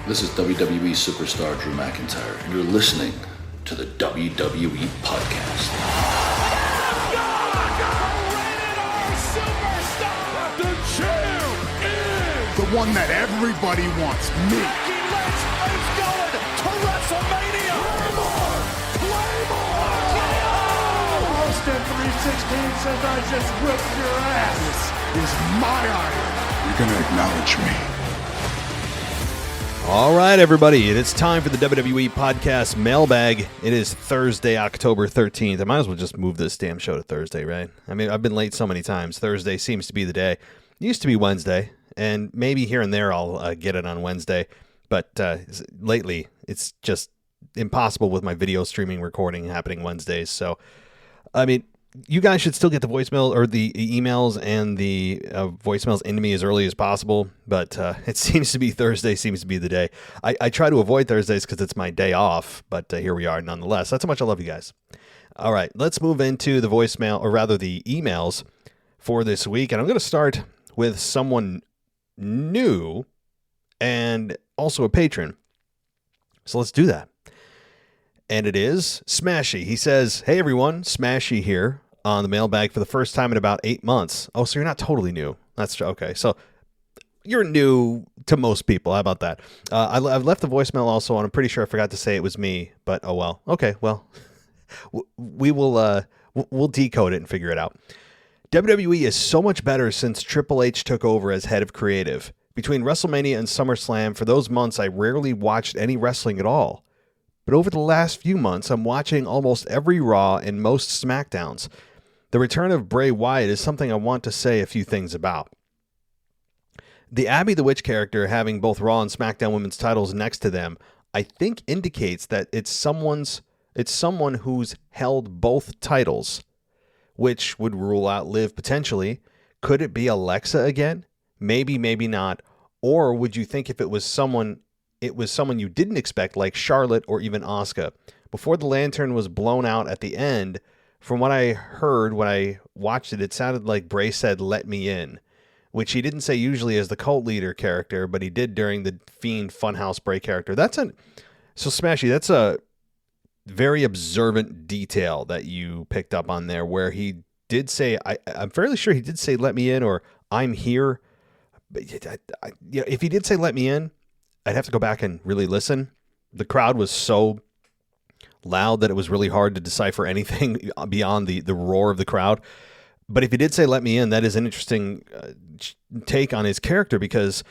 This is WWE superstar Drew McIntyre, and you're listening to the WWE Podcast. The champ is the one that everybody wants, me. Becky Lynch is going to WrestleMania. Claymore! Austin 316 says I just whipped your ass. This is my iron. You're going to acknowledge me. All right, everybody, it's time for the WWE Podcast Mailbag. It is Thursday, October 13th. I might as well just move this damn show to Thursday, right? I mean, I've been late so many times. Thursday seems to be the day. It used to be Wednesday, and maybe here and there I'll get it on Wednesday. But lately, it's just impossible with my video streaming recording happening Wednesdays. So, I mean, you guys should still get the voicemail or the emails and the voicemails into me as early as possible, but it seems to be Thursday seems to be the day. I try to avoid Thursdays because it's my day off, but here we are nonetheless. That's how much I love you guys. All right, let's move into the voicemail, or rather the emails for this week, and I'm going to start with someone new and also a patron. So let's do that. And it is Smashy. He says, "Hey everyone, Smashy here on the mailbag for the first time in about 8 months." Oh, so you're not totally new. That's okay. So you're new to most people. How about that? I've left the voicemail also, and I'm pretty sure I forgot to say it was me, but oh well. Okay, well, we'll decode it and figure it out. WWE is so much better since Triple H took over as head of creative. Between WrestleMania and SummerSlam, for those months, I rarely watched any wrestling at all. But over the last few months, I'm watching almost every Raw and most SmackDowns. The return of Bray Wyatt is something I want to say a few things about. The Abby the Witch character having both Raw and SmackDown women's titles next to them, I think indicates that it's someone who's held both titles, which would rule out Liv potentially. Could it be Alexa again? Maybe, maybe not. Or would you think if it was someone you didn't expect, like Charlotte or even Asuka? Before the lantern was blown out at the end, from what I heard when I watched it, it sounded like Bray said, "Let me in," which he didn't say usually as the cult leader character, but he did during the Fiend Funhouse Bray character. So Smashy, that's a very observant detail that you picked up on there, where he did say, I'm fairly sure he did say, "Let me in," or "I'm here." But if he did say, "Let me in," I'd have to go back and really listen. The crowd was so loud that it was really hard to decipher anything beyond the roar of the crowd. But if he did say, "Let me in," that is an interesting take on his character, because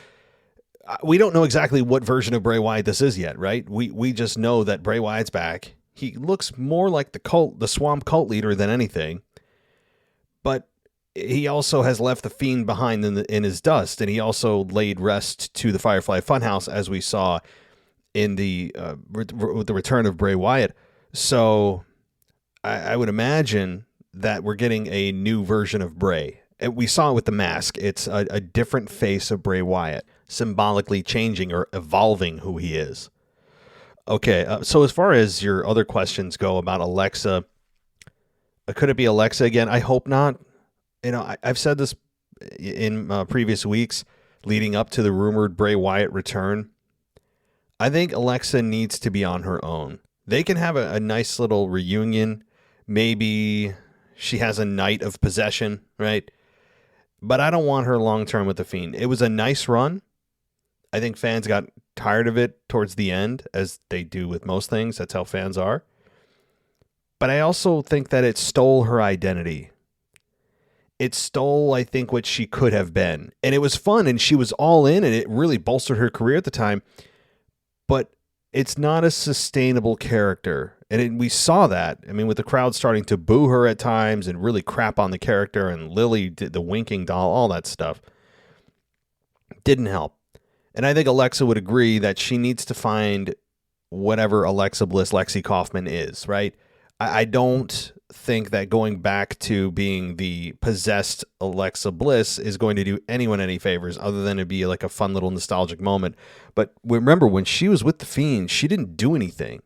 we don't know exactly what version of Bray Wyatt this is yet, right? We just know that Bray Wyatt's back. He looks more like the Swamp cult leader than anything. But he also has left the Fiend behind in his dust, and he also laid rest to the Firefly Funhouse, as we saw in the with the return of Bray Wyatt. So I would imagine that we're getting a new version of Bray. And we saw it with the mask. It's a different face of Bray Wyatt, symbolically changing or evolving who he is. Okay, so as far as your other questions go about Alexa, could it be Alexa again? I hope not. You know, I've said this in previous weeks leading up to the rumored Bray Wyatt return. I think Alexa needs to be on her own. They can have a nice little reunion. Maybe she has a night of possession, right? But I don't want her long-term with The Fiend. It was a nice run. I think fans got tired of it towards the end, as they do with most things. That's how fans are. But I also think that it stole her identity. It stole, I think, what she could have been. And it was fun, and she was all in, and it really bolstered her career at the time. But it's not a sustainable character. And we saw that. I mean, with the crowd starting to boo her at times and really crap on the character, and Lily did the winking doll, all that stuff. Didn't help. And I think Alexa would agree that she needs to find whatever Alexa Bliss Lexi Kaufman is, right? I don't think that going back to being the possessed Alexa Bliss is going to do anyone any favors, other than it be like a fun little nostalgic moment. But remember, when she was with The Fiend, she didn't do anything.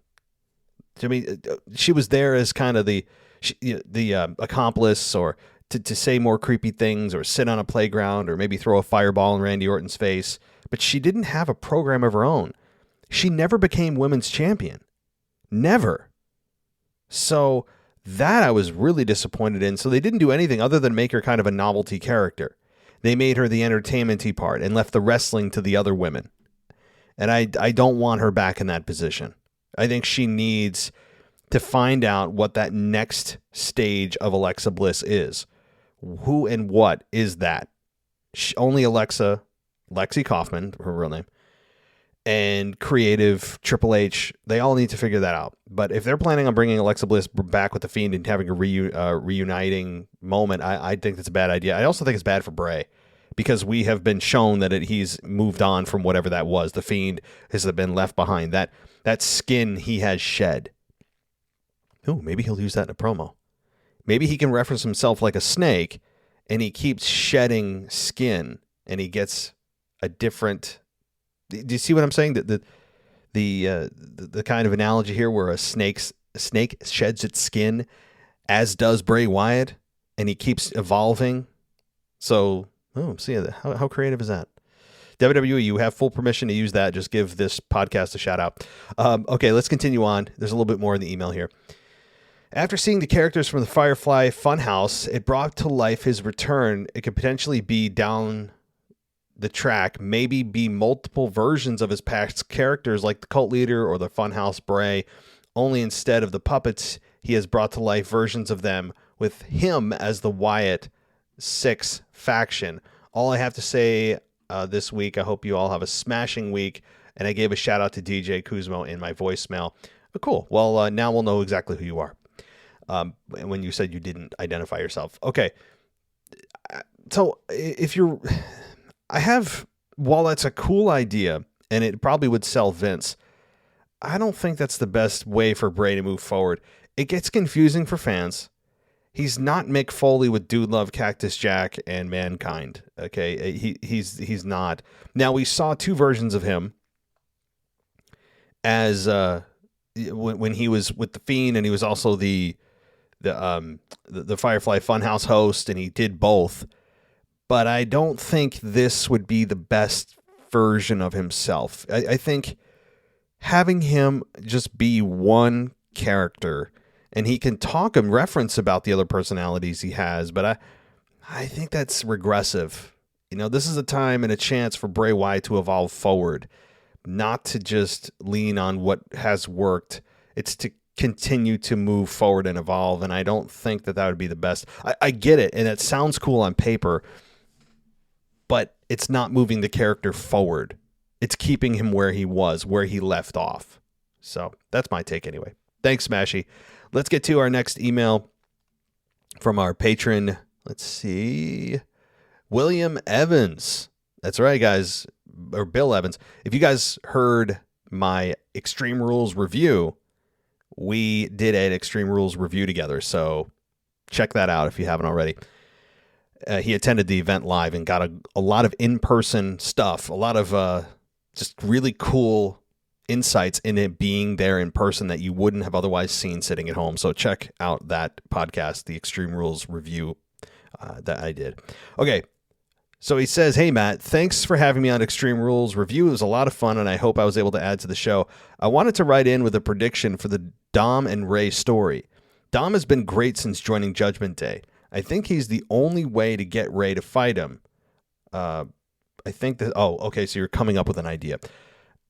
I mean, she was there as kind of the accomplice, or to say more creepy things, or sit on a playground, or maybe throw a fireball in Randy Orton's face. But she didn't have a program of her own. She never became women's champion. Never. So that I was really disappointed in. So they didn't do anything other than make her kind of a novelty character. They made her the entertainment-y part and left the wrestling to the other women. And I don't want her back in that position. I think she needs to find out what that next stage of Alexa Bliss is. Who and what is that? Only Alexa, Lexi Kaufman, her real name, and creative Triple H, they all need to figure that out. But if they're planning on bringing Alexa Bliss back with the Fiend and having a reuniting moment, I think that's a bad idea. I also think it's bad for Bray because we have been shown that he's moved on from whatever that was. The Fiend has been left behind. That skin he has shed. Ooh, maybe he'll use that in a promo. Maybe he can reference himself like a snake and he keeps shedding skin and he gets a different... Do you see what I'm saying? The kind of analogy here where a snake sheds its skin, as does Bray Wyatt, and he keeps evolving. So, see how creative is that? WWE, you have full permission to use that. Just give this podcast a shout out. Okay, let's continue on. There's a little bit more in the email here. After seeing the characters from the Firefly Funhouse, it brought to life his return. It could potentially be down the track, maybe be multiple versions of his past characters like the Cult Leader or the Funhouse Bray, only instead of the puppets, he has brought to life versions of them with him as the Wyatt 6 faction. All I have to say this week, I hope you all have a smashing week, and I gave a shout out to DJ Kuzmo in my voicemail. Cool. Well, now we'll know exactly who you are. When you said you didn't identify yourself. Okay. So if you're... while that's a cool idea, and it probably would sell Vince, I don't think that's the best way for Bray to move forward. It gets confusing for fans. He's not Mick Foley with Dude Love, Cactus Jack, and Mankind. Okay, he's not. Now, we saw two versions of him as when he was with the Fiend, and he was also the Firefly Funhouse host, and he did both. But I don't think this would be the best version of himself. I think having him just be one character, and he can talk and reference about the other personalities he has, but I think that's regressive. You know, this is a time and a chance for Bray Wyatt to evolve forward, not to just lean on what has worked. It's to continue to move forward and evolve, and I don't think that would be the best. I get it, and it sounds cool on paper, but it's not moving the character forward. It's keeping him where he was, where he left off. So that's my take anyway. Thanks, Smashy. Let's get to our next email from our patron. Let's see. William Evans. That's right, guys. Or Bill Evans. If you guys heard my Extreme Rules review, we did an Extreme Rules review together. So check that out if you haven't already. He attended the event live and got a lot of in-person stuff, a lot of just really cool insights in it being there in person that you wouldn't have otherwise seen sitting at home. So check out that podcast, the Extreme Rules review that I did. Okay, so he says, "Hey, Matt, thanks for having me on Extreme Rules review. It was a lot of fun, and I hope I was able to add to the show. I wanted to write in with a prediction for the Dom and Ray story. Dom has been great since joining Judgment Day. I think he's the only way to get Ray to fight him. I think that... Oh, okay, so you're coming up with an idea.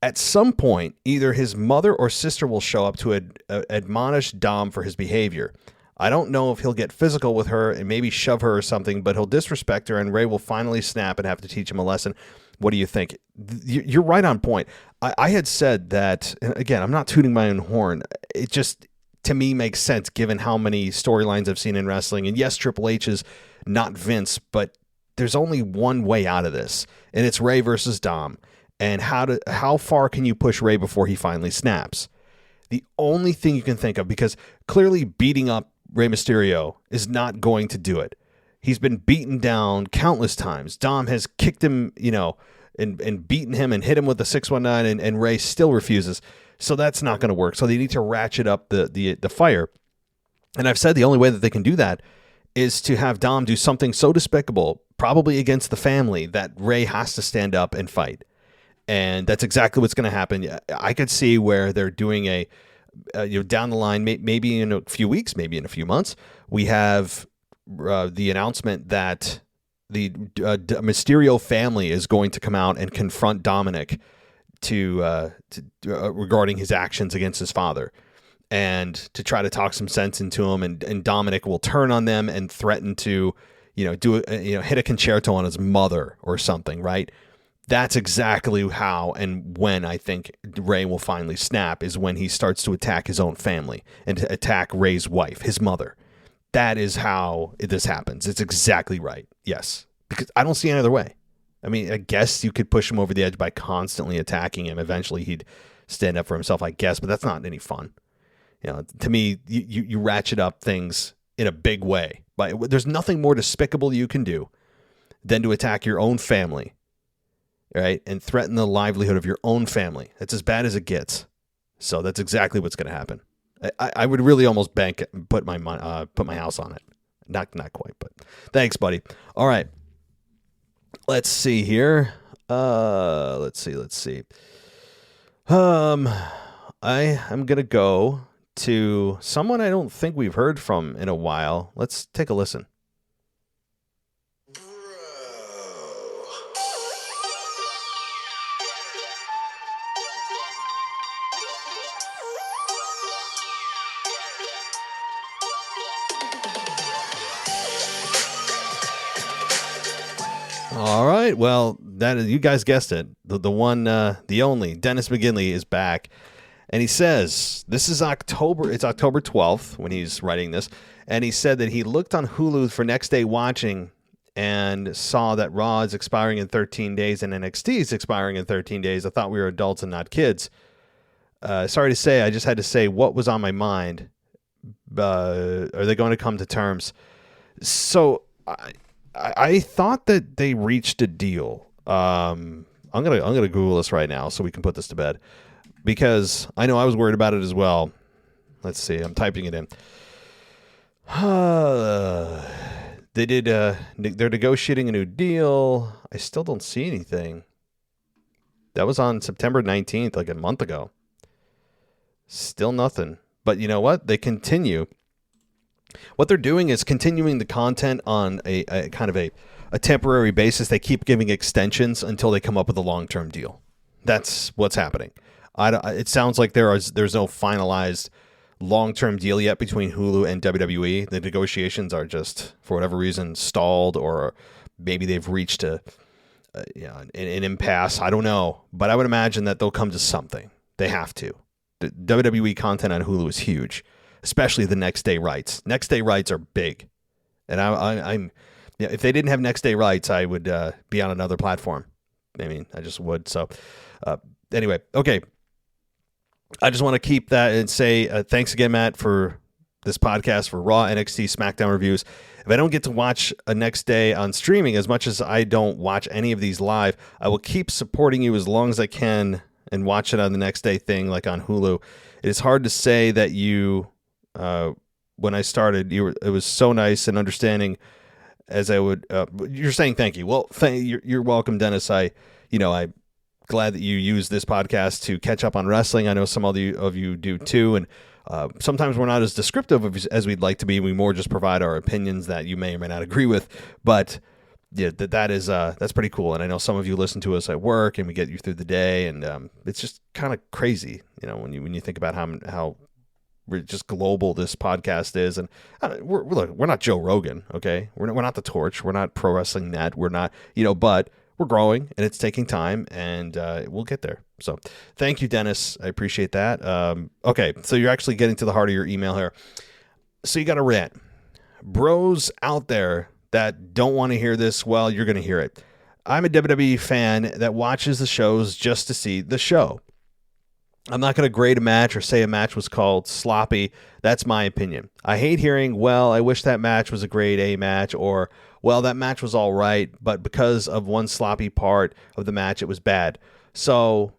At some point, either his mother or sister will show up to admonish Dom for his behavior. I don't know if he'll get physical with her and maybe shove her or something, but he'll disrespect her and Ray will finally snap and have to teach him a lesson. What do you think?" You're right on point. I had said that, and again, I'm not tooting my own horn. It just... to me makes sense given how many storylines I've seen in wrestling. And yes, Triple H is not Vince, but there's only one way out of this, and it's Ray versus Dom. And how far can you push Ray before he finally snaps? The only thing you can think of, because clearly beating up Rey Mysterio is not going to do it. He's been beaten down countless times. Dom has kicked him, and beaten him and hit him with the 619, and Ray still refuses. So that's not going to work. So they need to ratchet up the fire. And I've said the only way that they can do that is to have Dom do something so despicable, probably against the family, that Ray has to stand up and fight. And that's exactly what's going to happen. I could see where they're doing down the line, maybe in a few weeks, maybe in a few months, we have the announcement that the Mysterio family is going to come out and confront Dominic to regarding his actions against his father, and to try to talk some sense into him. And Dominic will turn on them and threaten to, hit a concerto on his mother or something, right? That's exactly how and when I think Ray will finally snap, is when he starts to attack his own family and to attack Ray's wife, his mother. That is how this happens. It's exactly right. Yes. Because I don't see any other way. I mean, I guess you could push him over the edge by constantly attacking him. Eventually he'd stand up for himself, I guess, but that's not any fun. To me, you ratchet up things in a big way. But there's nothing more despicable you can do than to attack your own family, right? And threaten the livelihood of your own family. That's as bad as it gets. So that's exactly what's going to happen. I would really almost bank it and put my house on it. Not quite, but thanks, buddy. All right. Let's see here. Let's see. I am going to go to someone I don't think we've heard from in a while. Let's take a listen. All right. Well, that is, you guys guessed it. The one, the only, Dennis McGinley is back. And he says, this is October. It's October 12th when he's writing this. And he said that he looked on Hulu for Next Day Watching and saw that Raw is expiring in 13 days and NXT is expiring in 13 days. I thought we were adults and not kids. Sorry to say, I just had to say what was on my mind. Are they going to come to terms? So I thought that they reached a deal. I'm gonna Google this right now so we can put this to bed, because I know I was worried about it as well. Let's see. I'm typing it in. They did. They're negotiating a new deal. I still don't see anything. That was on September 19th, like a month ago. Still nothing. But you know what? They continue. What they're doing is continuing the content on a kind of a temporary basis. They keep giving extensions until they come up with a long-term deal. That's what's happening. It sounds like there's no finalized long-term deal yet between Hulu and WWE. The negotiations are just, for whatever reason, stalled, or maybe they've reached an impasse. I don't know. But I would imagine that they'll come to something. They have to. The WWE content on Hulu is huge, especially the next day rights. Next day rights are big. And I'm if they didn't have next day rights, I would be on another platform. I mean, I just would. So anyway, okay. I just want to keep that and say thanks again, Matt, for this podcast for Raw, NXT, SmackDown reviews. If I don't get to watch a next day on streaming, as much as I don't watch any of these live, I will keep supporting you as long as I can and watch it on the next day thing, like on Hulu. It is hard to say that you, when I started, it was so nice and understanding as I would, you're saying thank you. Well, you're welcome, Dennis. I'm glad that you use this podcast to catch up on wrestling. I know some of you do too. And sometimes we're not as descriptive as we'd like to be. We more just provide our opinions that you may or may not agree with. But yeah, that's pretty cool. And I know some of you listen to us at work, and we get you through the day. And it's just kind of crazy, when you think about how just global this podcast is. And we're not Joe Rogan, okay? We're not The Torch. We're not Pro Wrestling Net. We're not, but we're growing, and it's taking time, and we'll get there. So thank you, Dennis. I appreciate that. Okay, so you're actually getting to the heart of your email here. So you got a rant. Bros out there that don't want to hear this, well, you're going to hear it. I'm a WWE fan that watches the shows just to see the show. I'm not going to grade a match or say a match was called sloppy. That's my opinion. I hate hearing, well, I wish that match was a grade A match, or, well, that match was all right, but because of one sloppy part of the match, it was bad. So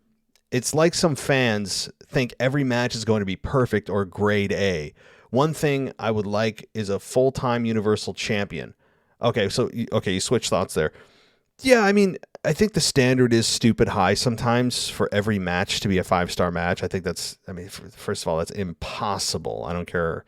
it's like some fans think every match is going to be perfect or grade A. One thing I would like is a full-time Universal Champion. Okay, you switch thoughts there. Yeah, I mean, I think the standard is stupid high sometimes for every match to be a 5-star match. I think first of all, that's impossible. I don't care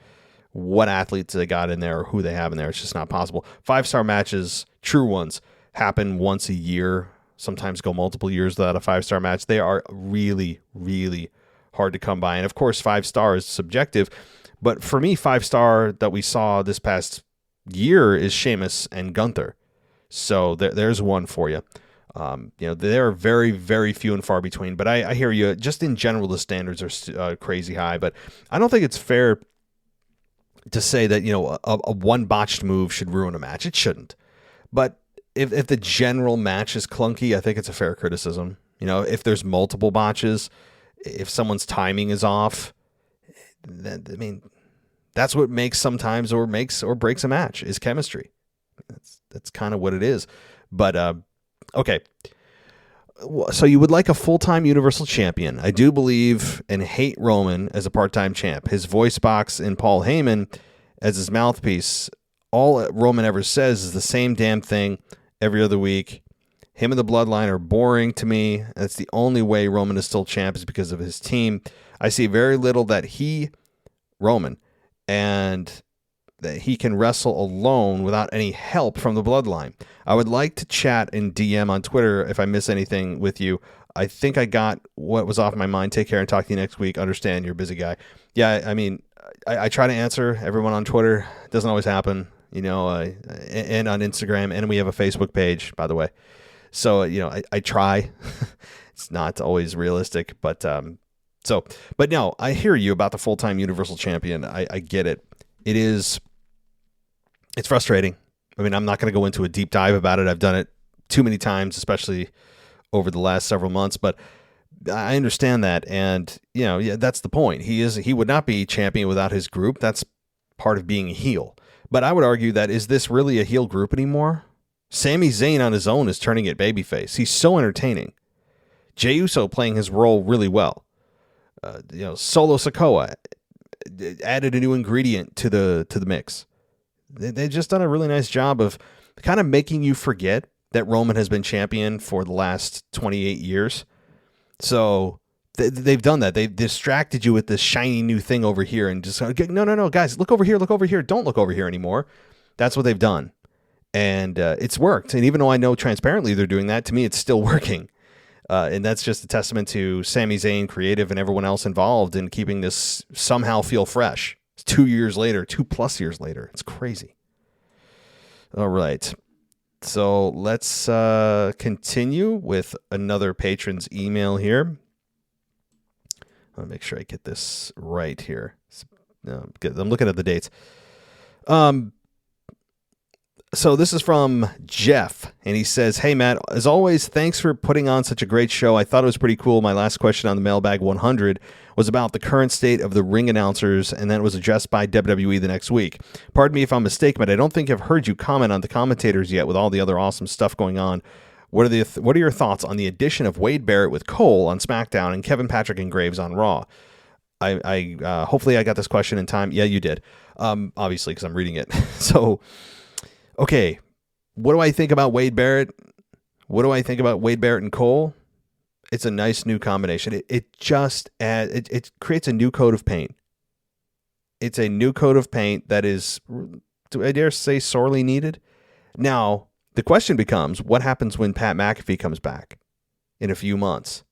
what athletes they got in there or who they have in there. It's just not possible. 5-star matches, true ones, happen once a year, sometimes go multiple years without a 5-star match. They are really, really hard to come by. And of course, 5-star is subjective. But for me, 5-star that we saw this past year is Sheamus and Gunther. So there's one for you. They're very, very few and far between. But I hear you. Just in general, the standards are crazy high. But I don't think it's fair to say that a one botched move should ruin a match. It shouldn't. But if the general match is clunky, I think it's a fair criticism. If there's multiple botches, if someone's timing is off, that's what makes sometimes or breaks a match is chemistry. That's kind of what it is. But, okay. So you would like a full-time Universal Champion. I do believe and hate Roman as a part-time champ. His voice box and Paul Heyman as his mouthpiece. All Roman ever says is the same damn thing every other week. Him and the Bloodline are boring to me. That's the only way Roman is still champ is because of his team. I see very little that Roman, and that he can wrestle alone without any help from the Bloodline. I would like to chat and DM on Twitter if I miss anything with you. I think I got what was off my mind. Take care and talk to you next week. Understand, you're a busy guy. Yeah, I mean, I try to answer everyone on Twitter. It doesn't always happen, and on Instagram, and we have a Facebook page, by the way. So, I try. It's not always realistic, but no, I hear you about the full-time Universal Champion. I get it. It's frustrating. I mean, I'm not going to go into a deep dive about it. I've done it too many times, especially over the last several months, but I understand that. And, that's the point. He would not be champion without his group. That's part of being a heel. But I would argue that, is this really a heel group anymore? Sami Zayn on his own is turning it babyface. He's so entertaining. Jey Uso playing his role really well. Solo Sikoa added a new ingredient to the mix. They've just done a really nice job of kind of making you forget that Roman has been champion for the last 28 years. So they've done that. They've distracted you with this shiny new thing over here and just no, guys, look over here. Don't look over here anymore. That's what they've done. And it's worked. And even though I know transparently they're doing that, to me, it's still working. And that's just a testament to Sami Zayn, creative, and everyone else involved in keeping this somehow feel fresh. It's 2 years later, 2+ years later. It's crazy. All right. So let's continue with another patron's email here. I'll make sure I get this right here. I'm looking at the dates. So this is from Jeff, and he says, "Hey, Matt, as always, thanks for putting on such a great show. I thought it was pretty cool. My last question on the Mailbag 100 was about the current state of the ring announcers, and then it was addressed by WWE the next week. Pardon me if I'm mistaken, but I don't think I've heard you comment on the commentators yet with all the other awesome stuff going on. What are your thoughts on the addition of Wade Barrett with Cole on SmackDown and Kevin Patrick and Graves on Raw?" I hopefully I got this question in time. Yeah, you did. Obviously, because I'm reading it. So... okay, what do I think about Wade Barrett? What do I think about Wade Barrett and Cole? It's a nice new combination. It just adds, it creates a new coat of paint. It's a new coat of paint that is, do I dare say, sorely needed? Now, the question becomes, what happens when Pat McAfee comes back in a few months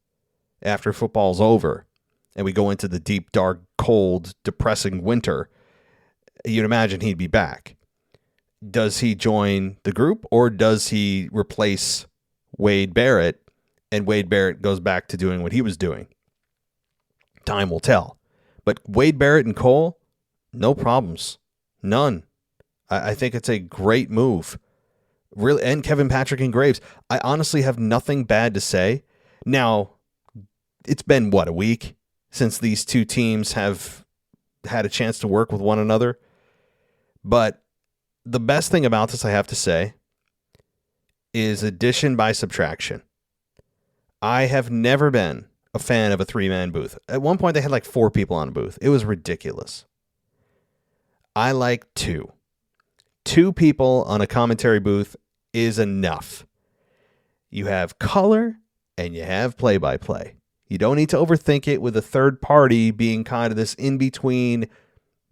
after football's over and we go into the deep, dark, cold, depressing winter? You'd imagine he'd be back. Does he join the group, or does he replace Wade Barrett and Wade Barrett goes back to doing what he was doing? Time will tell. But Wade Barrett and Cole, no problems. None. I think it's a great move. Really, and Kevin Patrick and Graves. I honestly have nothing bad to say. Now, it's been, a week since these two teams have had a chance to work with one another. But the best thing about this, I have to say, is addition by subtraction. I have never been a fan of a 3-man booth. At one point, they had like 4 people on a booth. It was ridiculous. I like 2. 2 people on a commentary booth is enough. You have color and you have play-by-play. You don't need to overthink it with a third party being kind of this in-between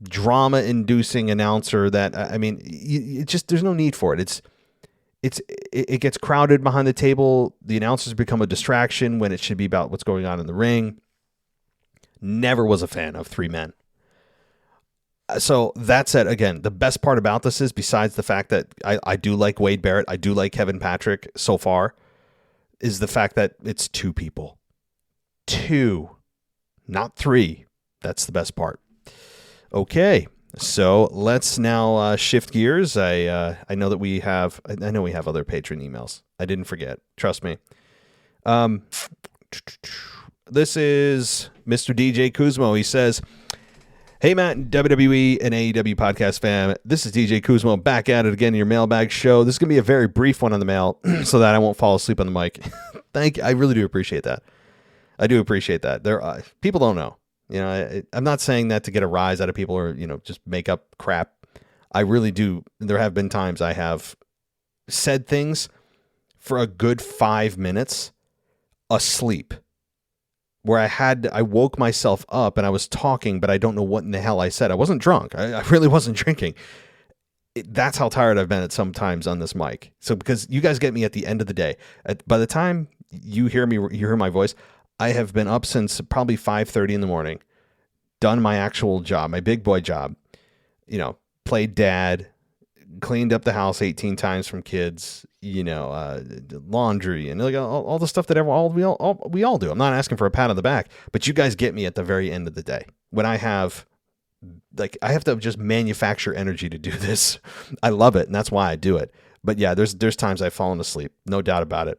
drama-inducing announcer that, I mean, it just, there's no need for it. It gets crowded behind the table. The announcers become a distraction when it should be about what's going on in the ring. Never was a fan of three men. So that said, again, the best part about this is, besides the fact that I do like Wade Barrett, I do like Kevin Patrick so far, is the fact that it's two people. Two, not three. That's the best part. Okay, so let's now shift gears. I know that we have other patron emails. I didn't forget. Trust me. This is Mr. DJ Kuzmo. He says, "Hey, Matt, WWE and AEW podcast fam. This is DJ Kuzmo back at it again in your mailbag show. This is going to be a very brief one on the mail so that I won't fall asleep on the mic." Thank you. I really do appreciate that. I do appreciate that. People don't know. You know, I'm not saying that to get a rise out of people or, you know, just make up crap. I really do. There have been times I have said things for a good 5 minutes asleep, where I woke myself up and I was talking, but I don't know what in the hell I said. I wasn't drunk. I really wasn't drinking. That's how tired I've been at some times on this mic. So because you guys get me at the end of the day, by the time you hear my voice, I have been up since probably 5:30 in the morning, done my actual job, my big boy job, you know, played dad, cleaned up the house 18 times from kids, you know, laundry and like all the stuff that we all do. I'm not asking for a pat on the back, but you guys get me at the very end of the day when I have to just manufacture energy to do this. I love it, and that's why I do it. But yeah, there's times I've fallen asleep, no doubt about it.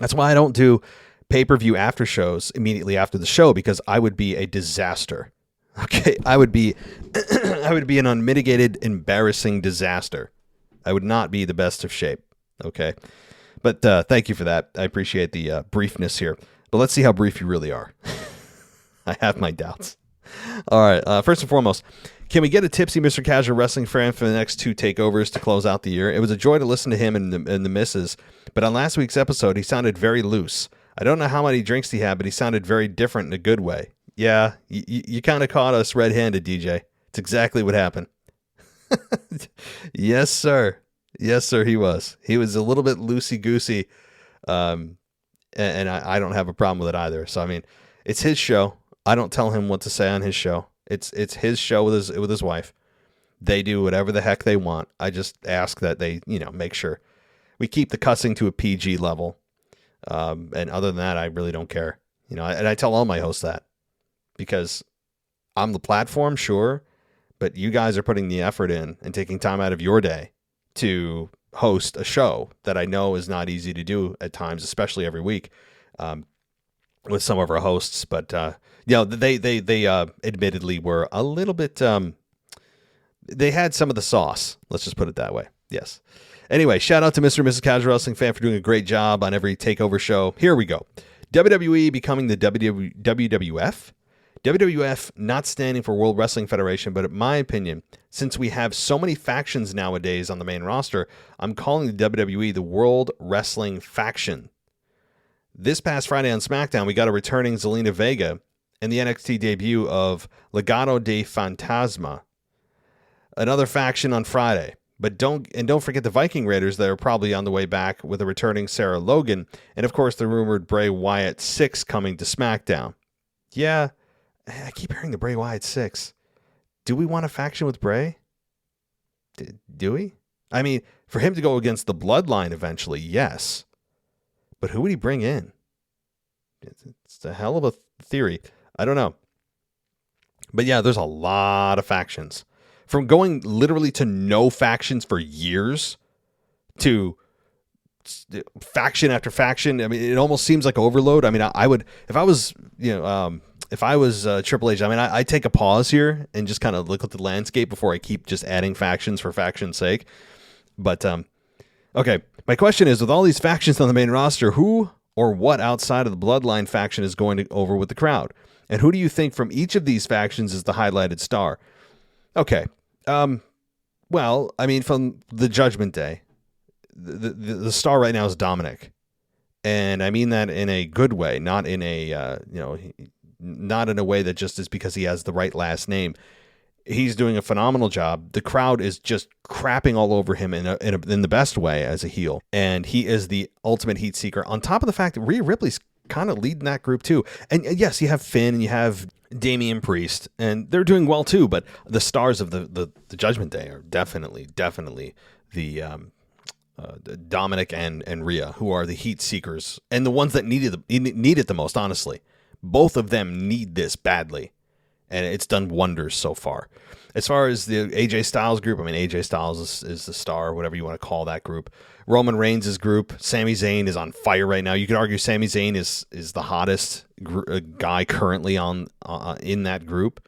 That's why I don't do pay-per-view after shows immediately after the show, because I would be a disaster. Okay, I would be an unmitigated, embarrassing disaster. I would not be the best of shape. Okay, but thank you for that. I appreciate the briefness here. But let's see how brief you really are. I have my doubts. All right, first and foremost, can we get a tipsy Mr. Casual Wrestling fan for the next two takeovers to close out the year? It was a joy to listen to him and the misses, but on last week's episode, he sounded very loose. I don't know how many drinks he had, but he sounded very different in a good way. Yeah, you kind of caught us red-handed, DJ. It's exactly what happened. Yes, sir. Yes, sir, he was. He was a little bit loosey-goosey, and I don't have a problem with it either. So, I mean, it's his show. I don't tell him what to say on his show. It's his show with his wife. They do whatever the heck they want. I just ask that they, you know, make sure we keep the cussing to a PG level. And other than that, I really don't care. You know, and I tell all my hosts that, because I'm the platform, sure, but you guys are putting the effort in and taking time out of your day to host a show that I know is not easy to do at times, especially every week, with some of our hosts. But, you know, they admittedly were a little bit, they had some of the sauce. Let's just put it that way. Yes. Anyway, shout out to Mr. and Mrs. Casual Wrestling fan for doing a great job on every takeover show. Here we go. WWE becoming the WWF. WWF not standing for World Wrestling Federation, but in my opinion, since we have so many factions nowadays on the main roster, I'm calling the WWE the World Wrestling Faction. This past Friday on SmackDown, we got a returning Zelina Vega and the NXT debut of Legado de Fantasma. Another faction on Friday. But don't forget the Viking Raiders that are probably on the way back with a returning Sarah Logan, and of course the rumored Bray Wyatt 6 coming to SmackDown. Yeah, I keep hearing the Bray Wyatt 6. Do we want a faction with Bray? Do we? I mean, for him to go against the Bloodline eventually, yes. But who would he bring in? It's a hell of a theory. I don't know. But yeah, there's a lot of factions. From going literally to no factions for years to faction after faction. I mean, it almost seems like overload. I mean, I would, if I was, if I was Triple H, I mean, I'd take a pause here and just kind of look at the landscape before I keep just adding factions for faction's sake. But, okay, my question is, with all these factions on the main roster, who or what outside of the Bloodline faction is going over with the crowd? And who do you think from each of these factions is the highlighted star? Okay. Well, I mean, from the Judgment Day, the star right now is Dominic. And I mean that in a good way, not in a, not in a way that just is because he has the right last name. He's doing a phenomenal job. The crowd is just crapping all over him in the best way as a heel. And he is the ultimate heat seeker. On top of the fact that Rhea Ripley's kind of leading that group too. And yes, you have Finn and you have Damian Priest, and they're doing well too. But the stars of the Judgment Day are definitely the Dominic and Rhea, who are the heat seekers and the ones that need it the most. Honestly, both of them need this badly, and it's done wonders so far. As far as the AJ Styles group, I mean, AJ Styles is the star, whatever you want to call that group. Roman Reigns' group, Sami Zayn is on fire right now. You could argue Sami Zayn is the hottest guy currently in that group,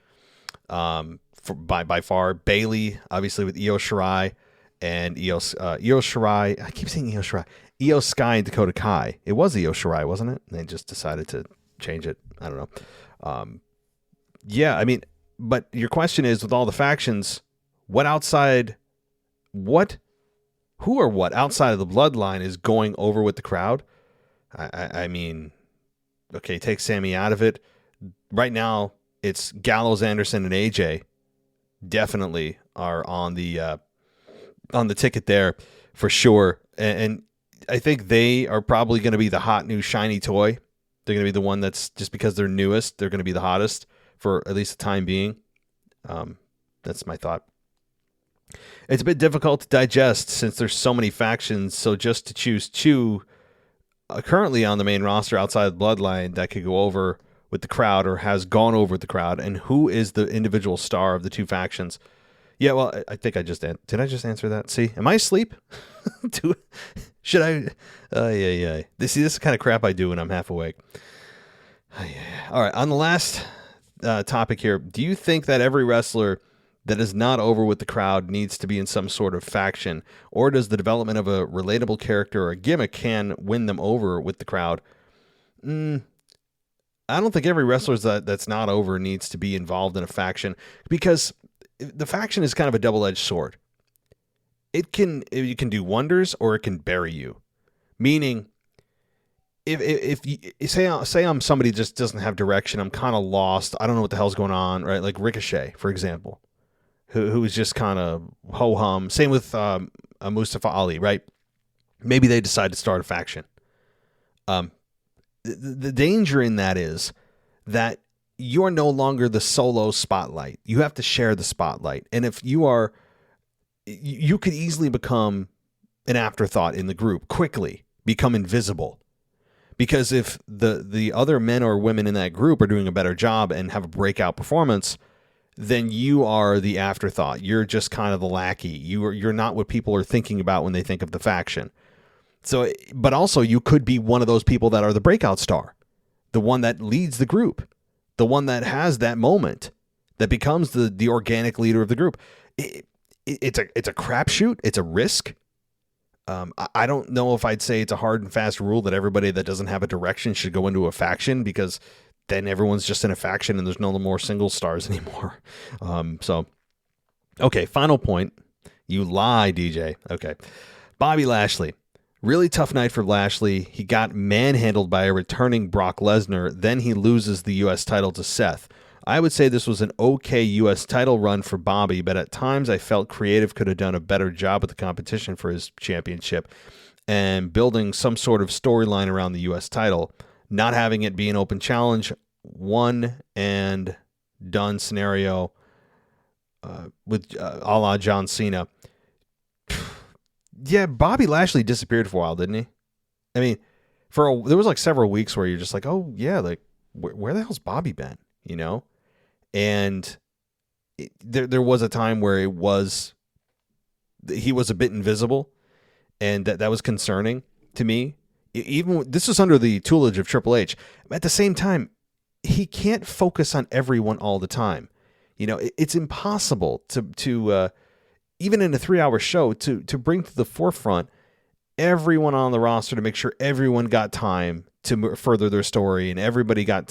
by far. Bayley, obviously, with Io Shirai and Io Shirai. I keep saying Io Shirai. Io Sky and Dakota Kai. It was Io Shirai, wasn't it? They just decided to change it. I don't know. Yeah, I mean, but your question is, with all the factions, who or what outside of the bloodline is going over with the crowd? I mean, okay, take Sammy out of it. Right now, it's Gallows, Anderson, and AJ definitely are on the ticket there for sure. And I think they are probably going to be the hot new shiny toy. They're going to be the one that's, just because they're newest, they're going to be the hottest for at least the time being. That's my thought. It's a bit difficult to digest since there's so many factions. So just to choose two currently on the main roster outside of the bloodline that could go over with the crowd or has gone over with the crowd, and who is the individual star of the two factions? Yeah, well, I think did I just answer that? See, am I asleep? Should I? Yeah. This is the kind of crap I do when I'm half awake. All right, on the last topic here, do you think that every wrestler that is not over with the crowd needs to be in some sort of faction, or does the development of a relatable character or a gimmick can win them over with the crowd? I don't think every wrestler that's not over needs to be involved in a faction, because the faction is kind of a double-edged sword. It can do wonders, or it can bury you. Meaning, if you say I'm somebody who just doesn't have direction, I'm kind of lost, I don't know what the hell's going on, right? Like Ricochet, for example, who is just kind of ho-hum. Same with Mustafa Ali, right? Maybe they decide to start a faction. The danger in that is that you are no longer the solo spotlight. You have to share the spotlight. And if you are, you could easily become an afterthought in the group, quickly become invisible. Because if the other men or women in that group are doing a better job and have a breakout performance, then you are the afterthought. You're just kind of the lackey. You're not what people are thinking about when they think of the faction. So, but also you could be one of those people that are the breakout star, the one that leads the group, the one that has that moment, that becomes the organic leader of the group. It's a crapshoot. It's a risk. I don't know if I'd say it's a hard and fast rule that everybody that doesn't have a direction should go into a faction, because then everyone's just in a faction and there's no more single stars anymore. Okay, final point. You lie, DJ. Okay. Bobby Lashley. Really tough night for Lashley. He got manhandled by a returning Brock Lesnar. Then he loses the U.S. title to Seth. I would say this was an okay U.S. title run for Bobby, but at times I felt Creative could have done a better job with the competition for his championship and building some sort of storyline around the U.S. title, not having it be an open challenge, one and done scenario with a la John Cena. Yeah, Bobby Lashley disappeared for a while, didn't he? I mean, there was like several weeks where you're just like, oh yeah, like where the hell's Bobby been? You know? And there was a time where he was a bit invisible, and that was concerning to me. Even this is under the tutelage of Triple H. At the same time, he can't focus on everyone all the time. You know, it's impossible to even in a 3-hour show to bring to the forefront everyone on the roster to make sure everyone got time to further their story, and everybody got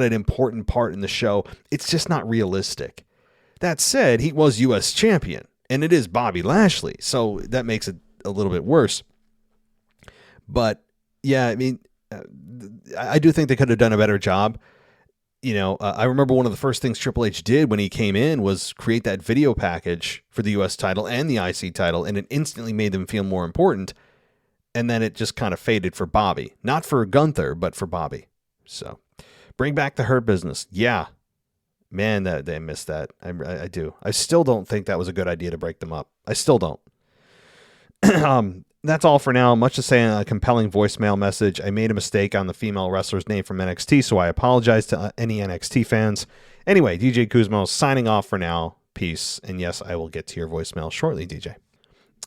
an important part in the show. It's just not realistic. That said, he was U.S. champion, and it is Bobby Lashley, so that makes it a little bit worse. But yeah, I mean, I do think they could have done a better job. I remember one of the first things Triple H did when he came in was create that video package for the U.S. title and the IC title, and it instantly made them feel more important. And then it just kind of faded for Bobby. Not for Gunther, but for Bobby. So, bring back the Hurt Business. Yeah. Man, that they missed that. I do. I still don't think that was a good idea to break them up. I still don't. That's all for now. Much to say in a compelling voicemail message. I made a mistake on the female wrestler's name from NXT, so I apologize to any NXT fans. Anyway, DJ Kuzmo signing off for now. Peace. And yes, I will get to your voicemail shortly, DJ.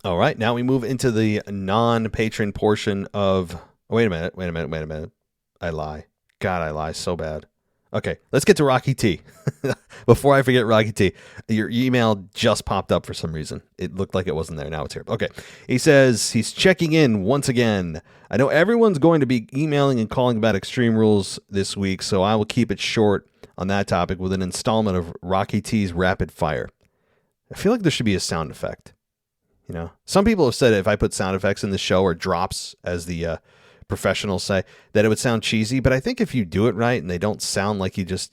All right, now we move into the non-patron portion of... Wait a minute. I lie. God, I lie so bad. Okay, let's get to Rocky T. Before I forget Rocky T, your email just popped up for some reason. It looked like it wasn't there. Now it's here. Okay, he says he's checking in once again. I know everyone's going to be emailing and calling about Extreme Rules this week, so I will keep it short on that topic with an installment of Rocky T's Rapid Fire. I feel like there should be a sound effect. Some people have said if I put sound effects in the show or drops, as the professionals say, that it would sound cheesy. But I think if you do it right and they don't sound like you just,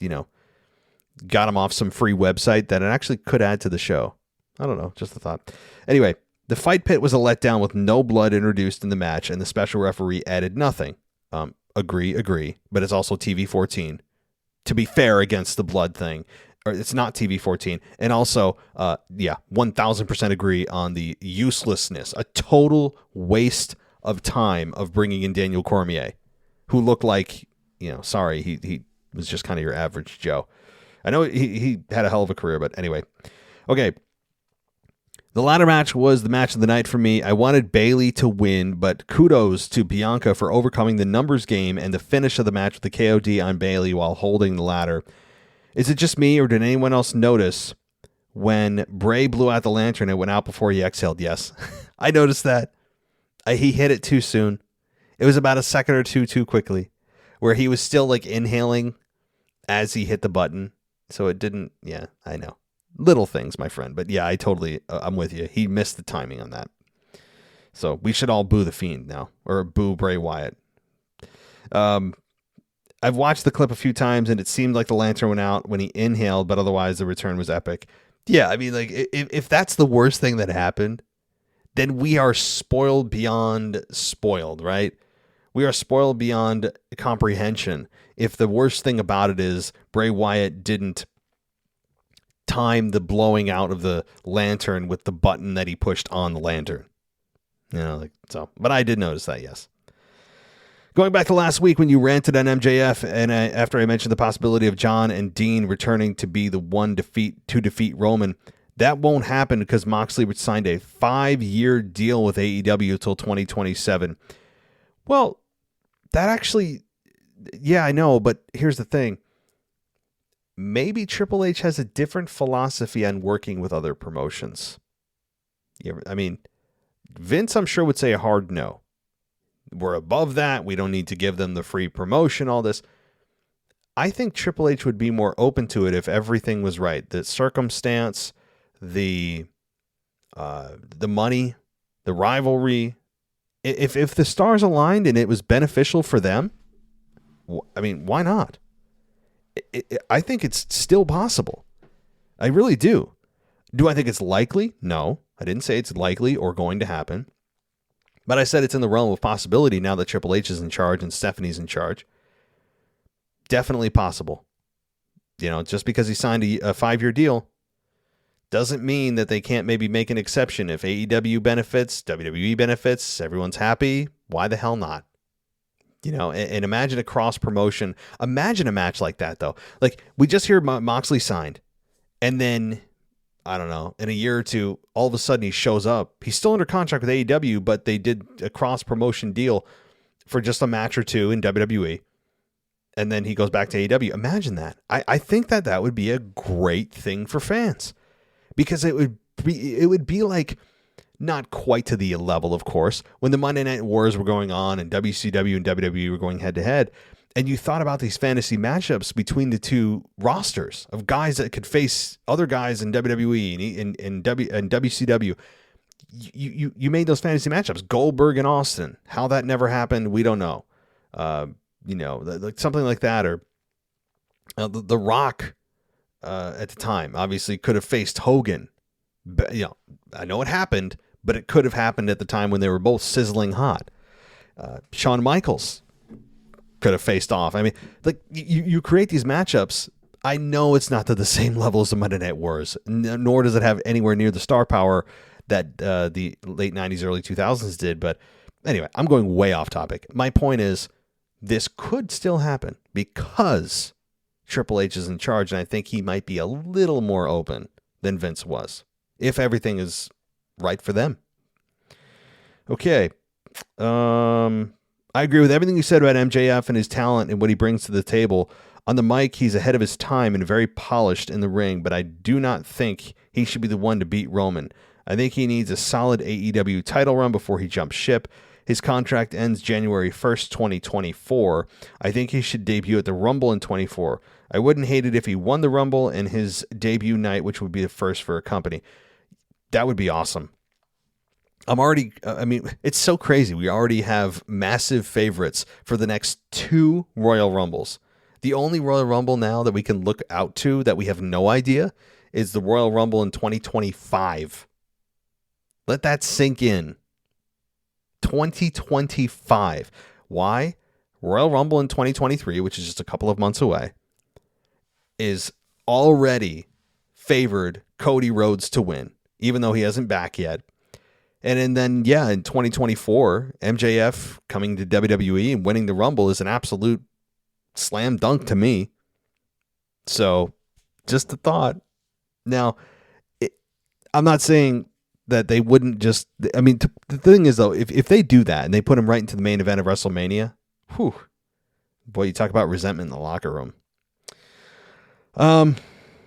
got them off some free website, that it actually could add to the show. I don't know. Just a thought. Anyway, the fight pit was a letdown with no blood introduced in the match, and the special referee added nothing. Agree. But it's also TV 14. To be fair against the blood thing. Or it's not TV 14. And also, 1000% agree on the uselessness. A total waste of time of bringing in Daniel Cormier, who looked like, he was just kind of your average Joe. I know he had a hell of a career, but anyway. Okay. The ladder match was the match of the night for me. I wanted Bayley to win, but kudos to Bianca for overcoming the numbers game and the finish of the match with the KOD on Bayley while holding the ladder. Is it just me, or did anyone else notice when Bray blew out the lantern, it went out before he exhaled? Yes, I noticed that. He hit it too soon. It was about a second or two too quickly, where he was still like inhaling as he hit the button. So it didn't, I know. Little things, my friend. But yeah, I'm with you. He missed the timing on that. So we should all boo the Fiend now, or boo Bray Wyatt. I've watched the clip a few times, and it seemed like the lantern went out when he inhaled, but otherwise the return was epic. Yeah, I mean, like, if that's the worst thing that happened, then we are spoiled beyond spoiled, right? We are spoiled beyond comprehension. If the worst thing about it is Bray Wyatt didn't time the blowing out of the lantern with the button that he pushed on the lantern. But I did notice that, yes. Going back to last week when you ranted on MJF, and after I mentioned the possibility of John and Dean returning to be the one to defeat Roman, that won't happen because Moxley signed a 5-year deal with AEW until 2027. Well, that actually, I know, but here's the thing. Maybe Triple H has a different philosophy on working with other promotions. Vince, I'm sure, would say a hard no. We're above that. We don't need to give them the free promotion, all this. I think Triple H would be more open to it if everything was right. The circumstance, the money, the rivalry. If the stars aligned and it was beneficial for them, why not? I think it's still possible. I really do. Do I think it's likely? No. I didn't say it's likely or going to happen. But I said it's in the realm of possibility now that Triple H is in charge and Stephanie's in charge. Definitely possible. Just because he signed a 5-year deal doesn't mean that they can't maybe make an exception. If AEW benefits, WWE benefits, everyone's happy, why the hell not? And imagine a cross promotion. Imagine a match like that, though. Like, we just hear Moxley signed, and then, I don't know, in a year or two, all of a sudden he shows up. He's still under contract with AEW, but they did a cross promotion deal for just a match or two in WWE. And then he goes back to AEW. Imagine that. I think that would be a great thing for fans, because it would be like, not quite to the level, of course, when the Monday Night Wars were going on and WCW and WWE were going head to head, and you thought about these fantasy matchups between the two rosters of guys that could face other guys in WWE and WCW. you made those fantasy matchups. Goldberg and Austin. How that never happened, we don't know. Like something like that, or the Rock at the time obviously could have faced Hogan. But, I know it happened, but it could have happened at the time when they were both sizzling hot. Shawn Michaels could have faced off. I mean, like you create these matchups. I know it's not to the same level as the Monday Night Wars, nor does it have anywhere near the star power that the late 90s, early 2000s did. But anyway, I'm going way off topic. My point is, this could still happen because Triple H is in charge, and I think he might be a little more open than Vince was, if everything is right for them. Okay. I agree with everything you said about MJF and his talent and what he brings to the table. On the mic, he's ahead of his time and very polished in the ring, but I do not think he should be the one to beat Roman. I think he needs a solid AEW title run before he jumps ship. His contract ends January 1st, 2024. I think he should debut at the Rumble in 24. I wouldn't hate it if he won the Rumble in his debut night, which would be the first for a company. That would be awesome. It's so crazy. We already have massive favorites for the next 2 Royal Rumbles. The only Royal Rumble now that we can look out to that we have no idea is the Royal Rumble in 2025. Let that sink in. 2025. Why? Royal Rumble in 2023, which is just a couple of months away, is already favored Cody Rhodes to win, even though he hasn't back yet. And then, in 2024, MJF coming to WWE and winning the Rumble is an absolute slam dunk to me. So, just a thought. Now, I'm not saying that they wouldn't just... I mean, the thing is, though, if they do that and they put him right into the main event of WrestleMania, whew, boy, you talk about resentment in the locker room.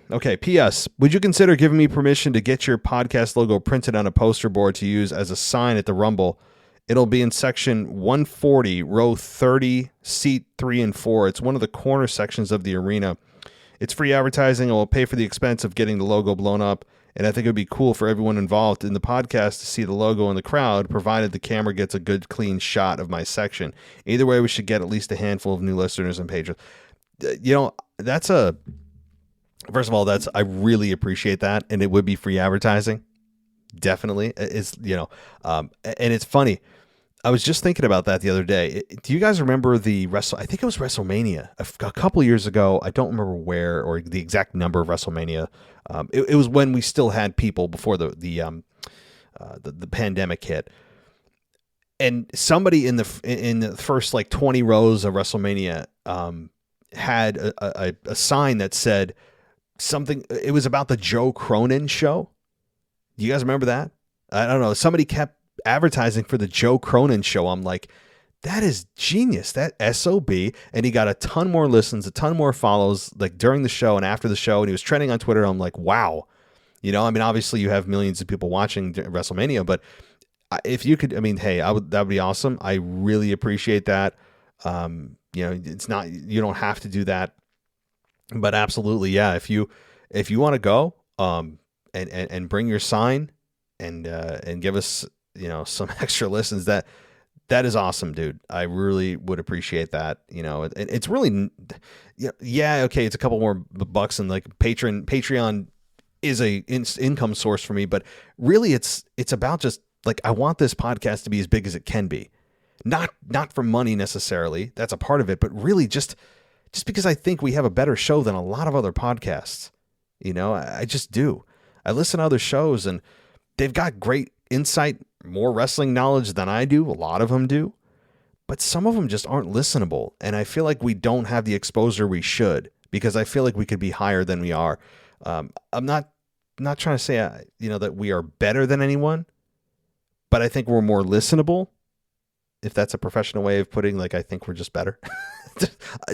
Okay, P.S. Would you consider giving me permission to get your podcast logo printed on a poster board to use as a sign at the Rumble? It'll be in section 140, row 30, seat 3 and 4. It's one of the corner sections of the arena. It's free advertising. I will pay for the expense of getting the logo blown up, and I think it would be cool for everyone involved in the podcast to see the logo in the crowd, provided the camera gets a good, clean shot of my section. Either way, we should get at least a handful of new listeners and patrons. That's a... First of all, I really appreciate that, and it would be free advertising. Definitely. It's, and it's funny. I was just thinking about that the other day. Do you guys remember I think it was WrestleMania a couple years ago. I don't remember where or the exact number of WrestleMania. It was when we still had people before the pandemic hit. And somebody in the first like 20 rows of WrestleMania had a sign that said something. It was about the Joe Cronin show. Do you guys remember that? I don't know. Somebody kept advertising for the Joe Cronin show. I'm like, that is genius. That SOB. And he got a ton more listens, a ton more follows, like during the show and after the show. And he was trending on Twitter. I'm like, wow. Obviously you have millions of people watching WrestleMania, but if you could, hey, that would be awesome. I really appreciate that. It's not, you don't have to do that, but absolutely. Yeah. If you want to go, and bring your sign and give us, some extra listens, that is awesome, dude. I really would appreciate that. And it's really, okay. It's a couple more bucks, and like Patreon is a income source for me, but really it's about just like, I want this podcast to be as big as it can be, not for money necessarily. That's a part of it, but really just because I think we have a better show than a lot of other podcasts. I just do. I listen to other shows and they've got great insight, more wrestling knowledge than I do. A lot of them do, but some of them just aren't listenable. And I feel like we don't have the exposure we should, because I feel like we could be higher than we are. I'm not trying to say, that we are better than anyone, but I think we're more listenable. If that's a professional way of putting, like, I think we're just better.